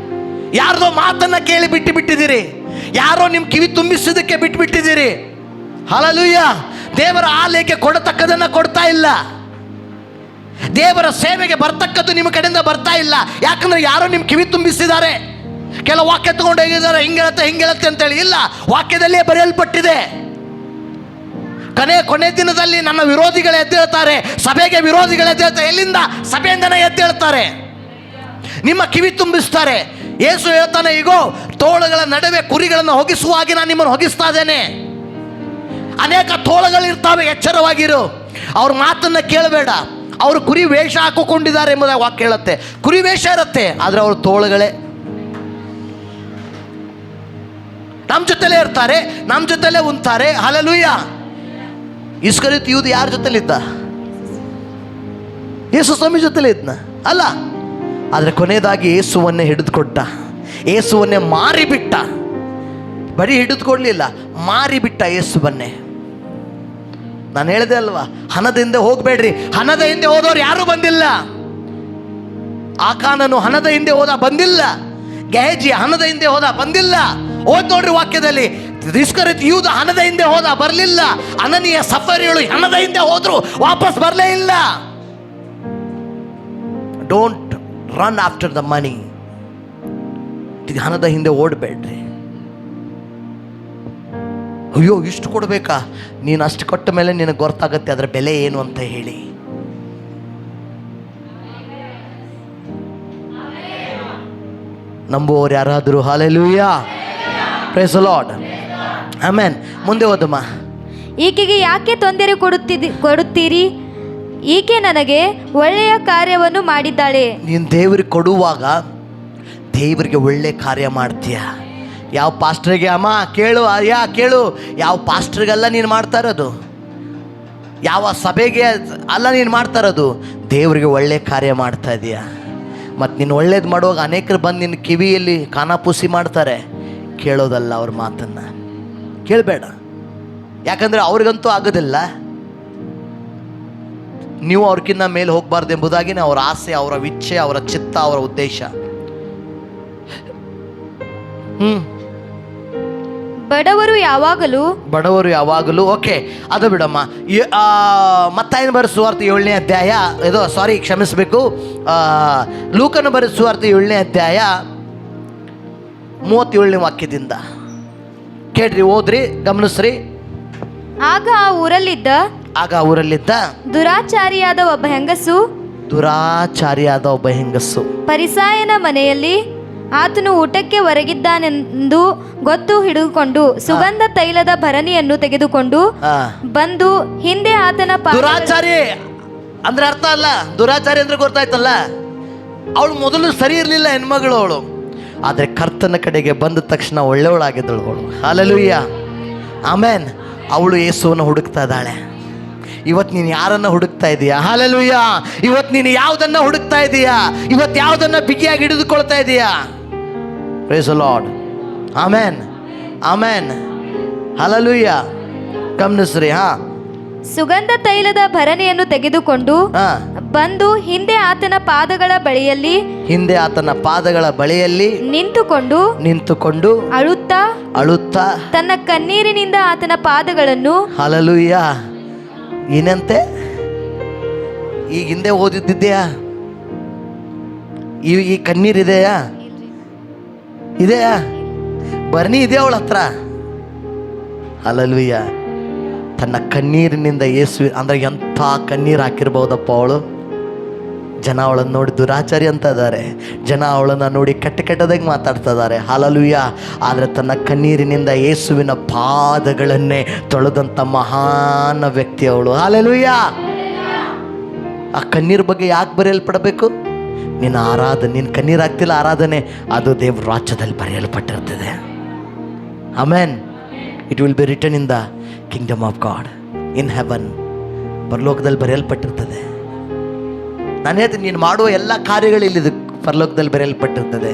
ಯಾರ್ದೋ ಮಾತನ್ನ ಕೇಳಿ ಬಿಟ್ಟು ಬಿಟ್ಟಿದ್ದೀರಿ. ಯಾರೋ ನಿಮ್ಮ ಕಿವಿ ತುಂಬಿಸೋದಕ್ಕೆ ಬಿಟ್ಟು ಬಿಟ್ಟಿದ್ದೀರಿ. ಹಲ್ಲೆಲೂಯಾ. ದೇವರ ಆಲಯಕ್ಕೆ ಕೊಡತಕ್ಕದನ್ನ ಕೊಡ್ತಾ ಇಲ್ಲ. ದೇವರ ಸೇವೆಗೆ ಬರ್ತಕ್ಕದ್ದು ನಿಮ್ಮ ಕಡೆಯಿಂದ ಬರ್ತಾ ಇಲ್ಲ. ಯಾಕಂದ್ರೆ ಯಾರೋ ನಿಮ್ಮ ಕಿವಿ ತುಂಬಿಸಿದ್ದಾರೆ. ಕೆಲವು ವಾಕ್ಯ ತಗೊಂಡು ಹೋಗಿದ್ದಾರೆ, ಹಿಂಗೇಳತ್ತೆ ಅಂತೇಳಿ. ಇಲ್ಲ, ವಾಕ್ಯದಲ್ಲೇ ಬರೆಯಲ್ಪಟ್ಟಿದೆ. ಕೊನೆ ದಿನದಲ್ಲಿ ನನ್ನ ವಿರೋಧಿಗಳು ಎದ್ದೇಳ್ತಾರೆ, ಸಭೆಗೆ ವಿರೋಧಿಗಳು ಎದ್ದೇಳ್ತಾರೆ. ಎಲ್ಲಿಂದ? ಸಭೆಯಿಂದನೇ ಎದ್ದೇಳ್ತಾರೆ, ನಿಮ್ಮ ಕಿವಿ ತುಂಬಿಸ್ತಾರೆ. ಯೇಸು ಹೇಳ್ತಾನೆ, ಈಗೋ ತೋಳುಗಳ ನಡುವೆ ಕುರಿಗಳನ್ನು ಹೊಗಿಸುವಾಗಿ ನಾನು ನಿಮ್ಮನ್ನು ಹೊಗಿಸ್ತಾ ಇದ್ದೇನೆ. ಅನೇಕ ತೋಳುಗಳಿರ್ತಾವೆ, ಎಚ್ಚರವಾಗಿರು. ಅವ್ರ ಮಾತನ್ನ ಕೇಳಬೇಡ. ಅವರು ಕುರಿ ವೇಷ ಹಾಕಿಕೊಂಡಿದ್ದಾರೆ ಎಂಬುದಾಗಿ ವಾಕ್ಯ ಹೇಳುತ್ತೆ. ಕುರಿ ವೇಷ ಇರುತ್ತೆ, ಆದರೆ ಅವರು ತೋಳುಗಳೇ. ನಮ್ಮ ಜೊತೆಲೇ ಇರ್ತಾರೆ, ನಮ್ಮ ಜೊತೆಲೇ ಉಂತಾರೆ. ಹಲ್ಲೆಲೂಯಾ. ಇಸ್ಕರಿಯೋತ ಯೂದ ಯಾರ ಜೊತೆಲಿದ್ದ? ಯೇಸು ಸ್ವಾಮಿ ಜೊತೆಲೇ ಇದ್ನ ಅಲ್ಲ. ಆದರೆ ಕೊನೆಯದಾಗಿ ಯೇಸುವನ್ನೇ ಹಿಡಿದುಕೊಟ್ಟ, ಯೇಸುವನ್ನೇ ಮಾರಿಬಿಟ್ಟ. ಬರೀ ಹಿಡಿದುಕೊಡ್ಲಿಲ್ಲ, ಮಾರಿಬಿಟ್ಟ ಯೇಸುವನ್ನೇ. ನಾನು ಹೇಳಿದೆ ಅಲ್ವಾ, ಹಣದ ಹಿಂದೆ ಹೋಗಬೇಡ್ರಿ. ಹಣದ ಹಿಂದೆ ಹೋದವ್ರು ಯಾರೂ ಬಂದಿಲ್ಲ. ಆಕಾನನು ಹಣದ ಹಿಂದೆ ಹೋದ, ಬಂದಿಲ್ಲ. ಗೆಹಜಿ ಹಣದ ಹಿಂದೆ ಹೋದ, ಬಂದಿಲ್ಲ. ಓದ್ ನೋಡ್ರಿ ವಾಕ್ಯದಲ್ಲಿ. ಇಸ್ಕರಿಯೋತ ಯೂದ ಹಣದ ಹಿಂದೆ ಹೋದ, ಬರಲಿಲ್ಲ. ಅನನೀಯ ಸಫರಿಗಳು ಹಣದ ಹಿಂದೆ ಹೋದ್ರು, ವಾಪಸ್ ಬರಲೇ ಇಲ್ಲ. Don't run after the money. ಹಣದ ಹಿಂದೆ ಓಡಬೇಡ್ರಿ. ಅಯ್ಯೋ ಇಷ್ಟು ಕೊಡಬೇಕಾ? ನೀನು ಅಷ್ಟು ಕೊಟ್ಟ ಮೇಲೆ ನಿನಗೆ ಗೊತ್ತಾಗತ್ತೆ ಅದರ ಬೆಲೆ ಏನು ಅಂತ ಹೇಳಿ. ನಂಬುವವರು ಯಾರಾದರೂ? Hallelujah, praise the Lord, amen. ಮುಂದೆ ಓದಮ್ಮ. ಈಕೆಗೆ ಯಾಕೆ ತೊಂದರೆ ಕೊಡುತ್ತೀರಿ? ಈಕೆ ನನಗೆ ಒಳ್ಳೆಯ ಕಾರ್ಯವನ್ನು ಮಾಡಿದ್ದಾಳೆ. ನೀನು ದೇವರಿಗೆ ಕೊಡುವಾಗ ದೇವರಿಗೆ ಒಳ್ಳೆ ಕಾರ್ಯ ಮಾಡ್ತೀಯ. ಯಾವ ಪಾಸ್ಟ್ರಿಗೆ? ಅಮ್ಮ ಕೇಳು, ಕೇಳು. ಯಾವ ಪಾಸ್ಟ್ರಿಗೆಲ್ಲ ನೀನು ಮಾಡ್ತಾ ಇರೋದು, ಯಾವ ಸಭೆಗೆ ಅಲ್ಲ ನೀನು ಮಾಡ್ತಾ ಇರೋದು, ದೇವರಿಗೆ ಒಳ್ಳೆ ಕಾರ್ಯ ಮಾಡ್ತಾ ಇದೀಯ. ಮತ್ತು ನೀನು ಒಳ್ಳೇದು ಮಾಡುವಾಗ ಅನೇಕರು ಬಂದು ನಿನ್ನ ಕಿವಿಯಲ್ಲಿ ಕಾನಾಪೂಸಿ ಮಾಡ್ತಾರೆ. ಕೇಳೋದಲ್ಲ ಅವ್ರ ಮಾತನ್ನು, ಕೇಳಬೇಡ. ಯಾಕಂದರೆ ಅವ್ರಿಗಂತೂ ಆಗೋದಿಲ್ಲ. ನೀವು ಅವ್ರಕ್ಕಿಂತ ಮೇಲೆ ಹೋಗಬಾರ್ದು ಎಂಬುದಾಗಿನೇ ಅವರ ಆಸೆ, ಅವರ ಇಚ್ಛೆ, ಅವರ ಚಿತ್ತ, ಅವರ ಉದ್ದೇಶ. ಬಡವರು ಯಾವಾಗಲೂ ಓಕೆ, ಅದು ಬಿಡಮ್ಮ. ಮತ್ತಾಯನ ಬರೆದ ಸುವಾರ್ತೆ 7ನೇ ಅಧ್ಯಾಯ, ಕ್ಷಮಿಸಬೇಕು, ಲೂಕನ ಬರೆದ ಸುವಾರ್ತೆ 7ನೇ ಅಧ್ಯಾಯ 37ನೇ ವಾಕ್ಯದಿಂದ ಕೇಳ್ರಿ, ಓದ್ರಿ, ಗಮನಿಸ್ರಿ. ಆಗ ಆ ಊರಲ್ಲಿದ್ದ ದುರಾಚಾರಿಯಾದ ಒಬ್ಬ ಹೆಂಗಸು ಫರಿಸಾಯನ ಮನೆಯಲ್ಲಿ ಆತನು ಊಟಕ್ಕೆ ಹೊರಗಿದ್ದಾನೆಂದು ಗೊತ್ತು ಹಿಡಿದುಕೊಂಡು ಸುಗಂಧ ತೈಲದ ಭರಣಿಯನ್ನು ತೆಗೆದುಕೊಂಡು ಬಂದು ಹಿಂದೆ ಆತನ ದುರಾಚಾರಿ ಅಂದ್ರೆ ಅರ್ಥ ಅಲ್ಲ. ದುರಾಚಾರಿ ಅಂದ್ರೆ ಗೊತ್ತಾಯ್ತಲ್ಲ, ಅವಳು ಮೊದಲು ಸರಿ ಇರಲಿಲ್ಲ ಹೆಣ್ಮಗಳು ಅವಳು. ಆದರೆ ಕರ್ತನ ಕಡೆಗೆ ಬಂದ ತಕ್ಷಣ ಒಳ್ಳೆಯವಳಾಗಿದ್ದಳು ಅವಳು. Hallelujah, amen. ಅವಳು ಯೇಸುವನ್ನು ಹುಡುಕ್ತಾ ಇದ್ದಾಳೆ. ಇವತ್ತು ನೀನು ಯಾರನ್ನ ಹುಡುಕ್ತಾ ಇದೀಯಾ? ಹಲ್ಲೆಲೂಯಾ. ಇವತ್ತು ನೀನು ಯಾವುದನ್ನ ಹುಡುಕ್ತಾ ಇದೀಯಾ? ಇವತ್ತು ಯಾವುದನ್ನ ಬಿಗಿಯಾಗಿ ಹಿಡಿದುಕೊಳ್ತಾ ಇದೀಯಾ? Praise the Lord, amen, amen, hallelujah. ಗಮನಿಸ್ರಿ. ಸುಗಂಧ ತೈಲದ ಭರಣಿಯನ್ನು ತೆಗೆದುಕೊಂಡು ಬಂದು ಹಿಂದೆ ಆತನ ಪಾದಗಳ ಬಳಿಯಲ್ಲಿ ನಿಂತುಕೊಂಡು ಅಳುತ್ತಾ ತನ್ನ ಕಣ್ಣೀರಿನಿಂದ ಆತನ ಪಾದಗಳನ್ನು ಹಲ್ಲೆಲೂಯಾ. ಏನಂತೆ? ಈಗ ಹಿಂದೆ ಓದಿದ್ದಿದೆಯಾ? ಈ ಕಣ್ಣೀರಿದೆಯಾ? ಭರಣಿ ಇದೆಯಾ ಅವಳ ಹತ್ರ? ಹಲ್ಲೆಲೂಯಾ. ತನ್ನ ಕಣ್ಣೀರಿನಿಂದ ಯೇಸು ಅಂದ್ರೆ ಎಂಥ ಕಣ್ಣೀರು ಹಾಕಿರ್ಬೋದಪ್ಪ ಅವಳು. ಜನ ಅವಳನ್ನು ನೋಡಿ ದುರಾಚಾರಿ ಅಂತ ಇದ್ದಾರೆ, ಜನ ಅವಳನ್ನು ನೋಡಿ ಕೆಟ್ಟದಾಗಿ ಮಾತಾಡ್ತಾ ಇದ್ದಾರೆ. ಹಲ್ಲೆಲೂಯಾ. ಆದರೆ ತನ್ನ ಕಣ್ಣೀರಿನಿಂದ ಯೇಸುವಿನ ಪಾದಗಳನ್ನೇ ತೊಳೆದಂಥ ಮಹಾನ್ ವ್ಯಕ್ತಿ ಅವಳು. ಹಲ್ಲೆಲೂಯಾ. ಆ ಕಣ್ಣೀರ ಬಗ್ಗೆ ಯಾಕೆ ಬರೆಯಲ್ಪಡಬೇಕು? ನಿನ್ನ ಆರಾಧನೆ, ನಿನ್ನ ಕಣ್ಣೀರಾಗ್ತಿಲ್ಲ ಆರಾಧನೆ, ಅದು ದೇವ್ರ ರಾಜ್ಯದಲ್ಲಿ ಬರೆಯಲ್ಪಟ್ಟಿರ್ತದೆ. Amen. It will be written in the kingdom of God in heaven. ಪರಲೋಕದಲ್ಲಿ ಬರೆಯಲ್ಪಟ್ಟಿರ್ತದೆ. ನಾನು ಹೇಳ್ತೀನಿ, ನೀನು ಮಾಡುವ ಎಲ್ಲ ಕಾರ್ಯಗಳಲ್ಲಿ ಇದು ಪರಲೋಕದಲ್ಲಿ ಬರೆಯಲ್ಪಟ್ಟಿರ್ತದೆ.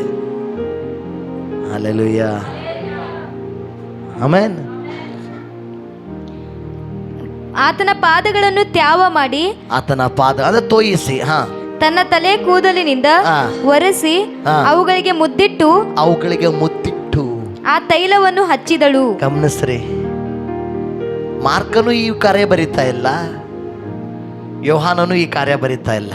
ಹಲ್ಲೆಲೂಯಾ. ಆಮೆನ್. ಆತನ ಪಾದಗಳನ್ನು ತ್ಯಾವ ಮಾಡಿ, ಆತನ ಪಾದ ಅಂದರೆ ತೋಯಿಸಿ, ತನ್ನ ತಲೆ ಕೂದಲಿನಿಂದ ಒರೆಸಿ ಅವುಗಳಿಗೆ ಮುದ್ದಿಟ್ಟು ಆ ತೈಲವನ್ನು ಹಚ್ಚಿದಳು. ಗಮನಿಸ್ರಿ, ಮಾರ್ಕನು ಈ ಕಾರ್ಯ ಬರೀತಾ ಇಲ್ಲ, ಯೋಹಾನನು ಈ ಕಾರ್ಯ ಬರೀತಾ ಇಲ್ಲ,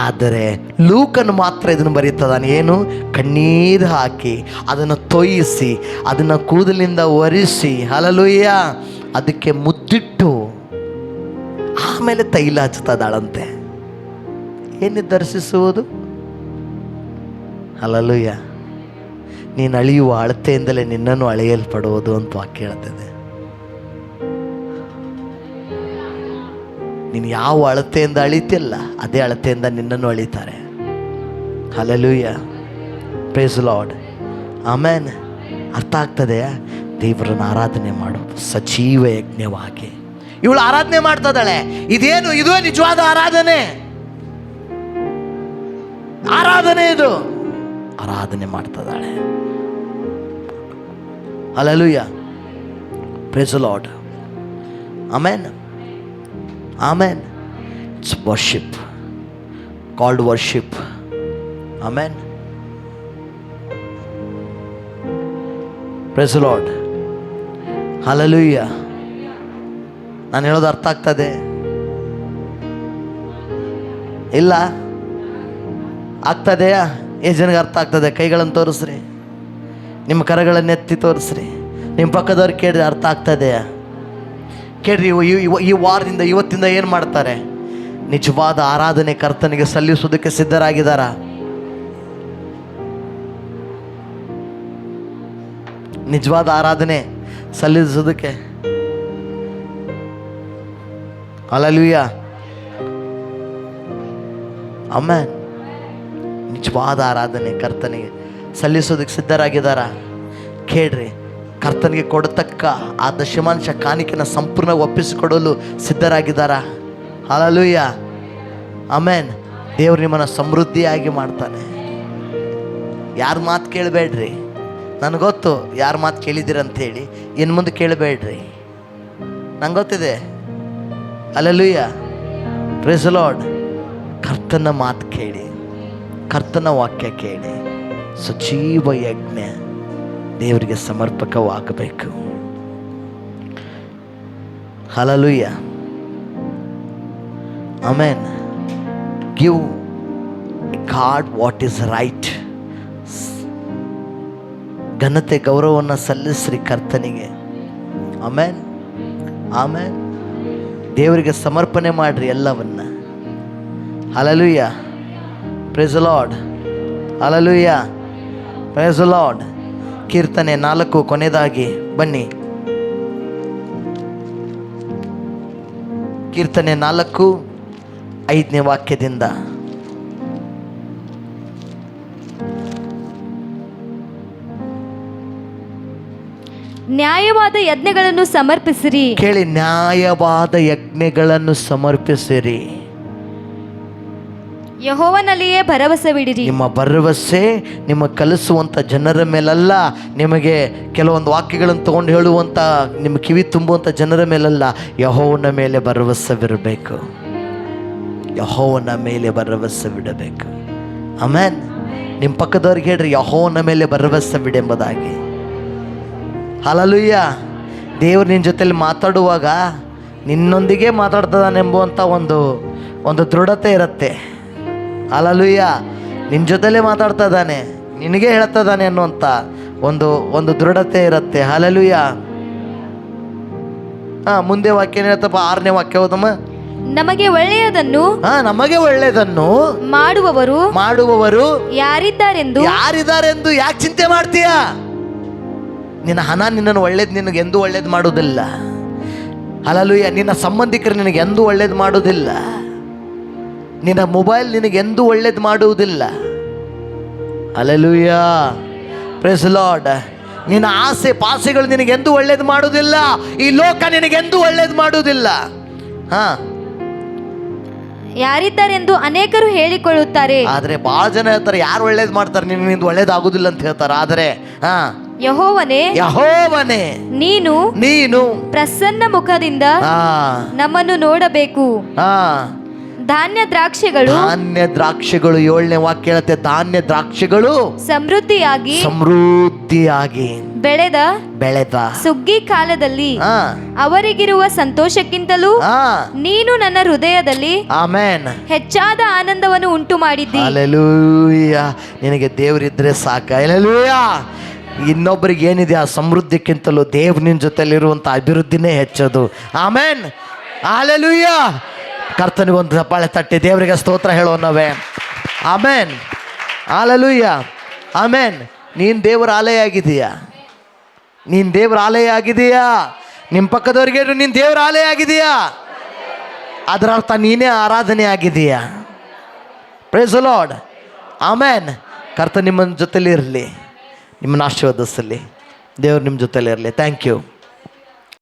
ಆದರೆ ಲೂಕನು ಮಾತ್ರ ಇದನ್ನು ಬರೀತದಾನೆ. ಏನು? ಕಣ್ಣೀರು ಹಾಕಿ ಅದನ್ನು ತೊಯಿಸಿ ಅದನ್ನು ಕೂದಲಿಂದ ಒರೆಸಿ, ಹಲ್ಲೆಲೂಯಾ, ಅದಕ್ಕೆ ಮುದ್ದಿಟ್ಟು ಆಮೇಲೆ ತೈಲ ಹಚ್ಚುತ್ತದಾಳಂತೆ. ಏನು ದರ್ಶಿಸುವುದು? ಹಲ್ಲೆಲೂಯಾ. ನೀನು ಅಳೆಯುವ ಅಳತೆಯಿಂದಲೇ ನಿನ್ನನ್ನು ಅಳೆಯಲ್ಪಡುವುದು ಅಂತ ವಾಕ್ಯ ಹೇಳ್ತದೆ. ನೀನು ಯಾವ ಅಳತೆಯಿಂದ ಅಳಿತಿಲ್ಲ ಅದೇ ಅಳತೆಯಿಂದ ನಿನ್ನನ್ನು ಅಳಿತಾರೆ. ಹಲ್ಲೆಲೂಯಾ. Praise Lord. ಆಮೇನ್. ಅರ್ಥ ಆಗ್ತದೆಯಾ? ದೇವರನ್ನು ಆರಾಧನೆ ಮಾಡು ಸಜೀವ ಯಜ್ಞವಾಗಿ. ಇವಳು ಆರಾಧನೆ ಮಾಡ್ತದಾಳೆ. ಇದೇನು? ಇದುವೇ ನಿಜವಾದ ಆರಾಧನೆ. ಆರಾಧನೆ ಇದು. ಆರಾಧನೆ ಮಾಡ್ತದಾಳೆ. Hallelujah. Praise Lord. Amen. Amen. It's worship, called worship. Amen. Praise Lord. Hallelujah. ನಾನು ಹೇಳೋದು ಅರ್ಥ ಆಗ್ತದೆ ಇಲ್ಲ? ಆಗ್ತದೆಯಾ? ಎಷ್ಟು ಜನಕ್ಕೆ ಅರ್ಥ ಆಗ್ತದೆ? ಕೈಗಳನ್ನು ತೋರಿಸ್ರಿ, ನಿಮ್ಮ ಕರಗಳನ್ನು ಎತ್ತಿ ತೋರಿಸ್ರಿ. ನಿಮ್ಮ ಪಕ್ಕದವ್ರು ಕೇಳಿದ್ರೆ ಅರ್ಥ ಆಗ್ತದೆಯಾ? ಕೇಳ್ರಿ. ಈ ವಾರದಿಂದ ಇವತ್ತಿಂದ ಏನು ಮಾಡ್ತಾರೆ? ನಿಜವಾದ ಆರಾಧನೆ ಕರ್ತನಿಗೆ ಸಲ್ಲಿಸುವುದಕ್ಕೆ ಸಿದ್ಧರಾಗಿದ್ದಾರಾ? ನಿಜವಾದ ಆರಾಧನೆ ಸಲ್ಲಿಸೋದಕ್ಕೆ. ಹಲ್ಲೆಲೂಯಾ. ಆಮೆನ್. ನಿಜವಾದ ಆರಾಧನೆ ಕರ್ತನಿಗೆ ಸಲ್ಲಿಸೋದಕ್ಕೆ ಸಿದ್ಧರಾಗಿದ್ದಾರಾ? ಕೇಳ್ರಿ. ಕರ್ತನಿಗೆ ಕೊಡತಕ್ಕ ಆ ದಶಮಾಂಶ ಕಾಣಿಕೆನ ಸಂಪೂರ್ಣ ಒಪ್ಪಿಸಿಕೊಡಲು ಸಿದ್ಧರಾಗಿದ್ದಾರಾ? ಹಲ್ಲೆಲೂಯಾ. ಆಮೆನ್. ದೇವರು ನಿಮ್ಮನ್ನು ಸಮೃದ್ಧಿಯಾಗಿ ಮಾಡ್ತಾನೆ. ಯಾರ ಮಾತು ಕೇಳಬೇಡ್ರಿ. ನನಗೆ ಗೊತ್ತು ಯಾರ ಮಾತು ಕೇಳಿದ್ದೀರಂಥೇಳಿ. ಇನ್ನು ಮುಂದೆ ಕೇಳಬೇಡ್ರಿ, ನಂಗೆ ಗೊತ್ತಿದೆ. ಹಲ್ಲೆಲೂಯಾ. Praise Lord. ಕರ್ತನ ಮಾತು ಕೇಳಿ, ಕರ್ತನ ವಾಕ್ಯ ಕೇಳಿ, ಸಜೀವ ಯಜ್ಞ ದೇವರಿಗೆ ಸಮರ್ಪಕವಾಗಬೇಕು. Hallelujah. Amen. Give God what is right. ಘನತೆ ಗೌರವವನ್ನು ಸಲ್ಲಿಸ್ರಿ ಕರ್ತನಿಗೆ. ಆಮೆನ್. ಆಮೆನ್. ದೇವರಿಗೆ ಸಮರ್ಪಣೆ ಮಾಡಿರಿ ಎಲ್ಲವನ್ನ. Hallelujah. Praise Lord. Hallelujah. Praise Lord. ಕೀರ್ತನೆ 4 ಕೊನೆಯದಾಗಿ ಬನ್ನಿ. ಕೀರ್ತನೆ 4:5 ವಾಕ್ಯದಿಂದ. ನ್ಯಾಯವಾದ ಯಜ್ಞಗಳನ್ನು ಸಮರ್ಪಿಸಿರಿ. ಕೇಳಿ, ನ್ಯಾಯವಾದ ಯಜ್ಞಗಳನ್ನು ಸಮರ್ಪಿಸಿರಿ. ಯೆಹೋವನಲ್ಲಿಯೇ ಭರವಸವಿಡಿರಿ. ನಿಮ್ಮ ಭರವಸೆ ನಿಮ್ಮ ಕಲಿಸುವಂಥ ಜನರ ಮೇಲಲ್ಲ, ನಿಮಗೆ ಕೆಲವೊಂದು ವಾಕ್ಯಗಳನ್ನು ತಗೊಂಡು ಹೇಳುವಂಥ ನಿಮ್ಮ ಕಿವಿ ತುಂಬುವಂಥ ಜನರ ಮೇಲಲ್ಲ, ಯೆಹೋವನ ಮೇಲೆ ಭರವಸವಿರಬೇಕು. ಯೆಹೋವನ ಮೇಲೆ ಭರವಸವಿಡಬೇಕು. ಆಮೆನ್. ನಿಮ್ಮ ಪಕ್ಕದವ್ರಿಗೆ ಹೇಳ್ರಿ, ಯೆಹೋವನ ಮೇಲೆ ಭರವಸವಿಡೆಂಬುದಾಗಿ. ಹಲ್ಲೆಲೂಯಾ. ದೇವರು ನಿನ್ನ ಜೊತೆಲಿ ಮಾತಾಡುವಾಗ ನಿನ್ನೊಂದಿಗೆ ಮಾತಾಡ್ತದಾನೆಂಬುವಂಥ ಒಂದು ದೃಢತೆ ಇರುತ್ತೆ. ಹಲ್ಲೆಲೂಯಾ. ನಿನ್ನ ಜೊತೆಲೇ ಮಾತಾಡ್ತಾ ಇದ್ದಾನೆ, ನಿನಗೆ ಹೇಳ್ತದಾನೆ ಅನ್ನುವಂಥ ಒಂದು ದೃಢತೆ ಇರುತ್ತೆ. ಹಲ್ಲೆಲೂಯಾ. ಮುಂದೆ ವಾಕ್ಯ ಏನು ಹೇಳ್ತಪ್ಪ? 6ನೇ ವಾಕ್ಯ ಹೋದಮ್ಮ. ನಮಗೆ ಒಳ್ಳೆಯದನ್ನು ನಮಗೆ ಒಳ್ಳೆಯದನ್ನು ಮಾಡುವವರು ಯಾರಿದ್ದಾರೆಂದು ಯಾಕೆ ಚಿಂತೆ ಮಾಡ್ತೀಯ? ನಿನ್ನ ಹಣ ನಿನ್ನನ್ನು ನಿನಗೆ ಎಂದೂ ಒಳ್ಳೇದು ಮಾಡುವುದಿಲ್ಲ. ಹಲ್ಲೆಲೂಯಾ. ನಿನ್ನ ಸಂಬಂಧಿಕರು ನಿನಗೆ ಎಂದೂ ಒಳ್ಳೇದು ಮಾಡುವುದಿಲ್ಲ. ನಿನ್ನ ಮೊಬೈಲ್ ನಿನಗೆ ಎಂದೂ ಒಳ್ಳೇದು ಮಾಡುವುದಿಲ್ಲ. ಹಲ್ಲೆಲೂಯಾ. Praise Lord. ನಿನ್ನ ಆಸೆ ಪಾಸೆಗಳು ನಿನಗೆಂದೂ ಒಳ್ಳೇದು ಮಾಡುವುದಿಲ್ಲ. ಈ ಲೋಕ ನಿನಗೆಂದೂ ಒಳ್ಳೇದು ಮಾಡುವುದಿಲ್ಲ. ಯಾರಿದ್ದಾರೆಂದು ಅನೇಕರು ಹೇಳಿಕೊಳ್ಳುತ್ತಾರೆ. ಆದ್ರೆ ಬಹಳ ಜನ ಹೇಳ್ತಾರೆ, ಯಾರು ಒಳ್ಳೇದು ಮಾಡ್ತಾರೆ, ನಿನ್ನಿಂದ ಒಳ್ಳೇದಾಗುದಿಲ್ಲ ಅಂತ ಹೇಳ್ತಾರೆ. ಆದ್ರೆ ಯೆಹೋವನೇ ನೀನು ಪ್ರಸನ್ನ ಮುಖದಿಂದ ನಮ್ಮನ್ನು ನೋಡಬೇಕು. ಧಾನ್ಯ ದ್ರಾಕ್ಷಿಗಳು 7ನೇ ವಾಕ್ಯ ಹೇಳುತ್ತೆ, ಧಾನ್ಯ ದ್ರಾಕ್ಷಿಗಳು ಸಮೃದ್ಧಿಯಾಗಿ ಬೆಳೆದ ಸುಗ್ಗಿ ಕಾಲದಲ್ಲಿ ಅವರಿಗಿರುವ ಸಂತೋಷಕ್ಕಿಂತಲೂ ನೀನು ನನ್ನ ಹೃದಯದಲ್ಲಿ ಆಮೆನ್ ಹೆಚ್ಚಾದ ಆನಂದವನ್ನು ಉಂಟು ಮಾಡಿದ್ದಿ. ಹಲ್ಲೆಲೂಯಾ. ನಿನಗೆ ದೇವರಿದ್ರೆ ಸಾಕ. ಹಲ್ಲೆಲೂಯಾ. ಇನ್ನೊಬ್ಬರಿಗೆ ಏನಿದೆ ಆ ಸಮೃದ್ಧಿಕ್ಕಿಂತಲೂ ದೇವ್ರ ನಿನ್ನ ಜೊತೆಲಿರುವಂಥ ಅಭಿವೃದ್ಧಿನೇ ಹೆಚ್ಚದು. ಆಮೆನ್. ಹಲ್ಲೆಲೂಯಾ. ಕರ್ತನಿಗೊಂದು ಚಪ್ಪಾಳೆ ತಟ್ಟಿ ದೇವರಿಗೆ ಸ್ತೋತ್ರ ಹೇಳೋಣವೇ. ಆಮೆನ್. ಹಲ್ಲೆಲೂಯಾ. ಆಮೆನ್. ನೀನು ದೇವರ ಆಲಯ ಆಗಿದೀಯಾ? ನಿಮ್ಮ ಪಕ್ಕದವ್ರಿಗೆ ನೀನು ದೇವರ ಆಲಯ ಆಗಿದೆಯಾ? ಅದರ ಅರ್ಥ ನೀನೇ ಆರಾಧನೆ ಆಗಿದೆಯಾ? Praise the Lord. ಆಮೆನ್. ಕರ್ತ ನಿಮ್ಮ ಜೊತೆಲಿ ಇರಲಿ, ನಿಮ್ಮನ್ನು ಆಶೀರ್ವದಿಸಲಿ. ದೇವರು ನಿಮ್ಮ ಜೊತೆಲಿ ಇರಲಿ. Thank you.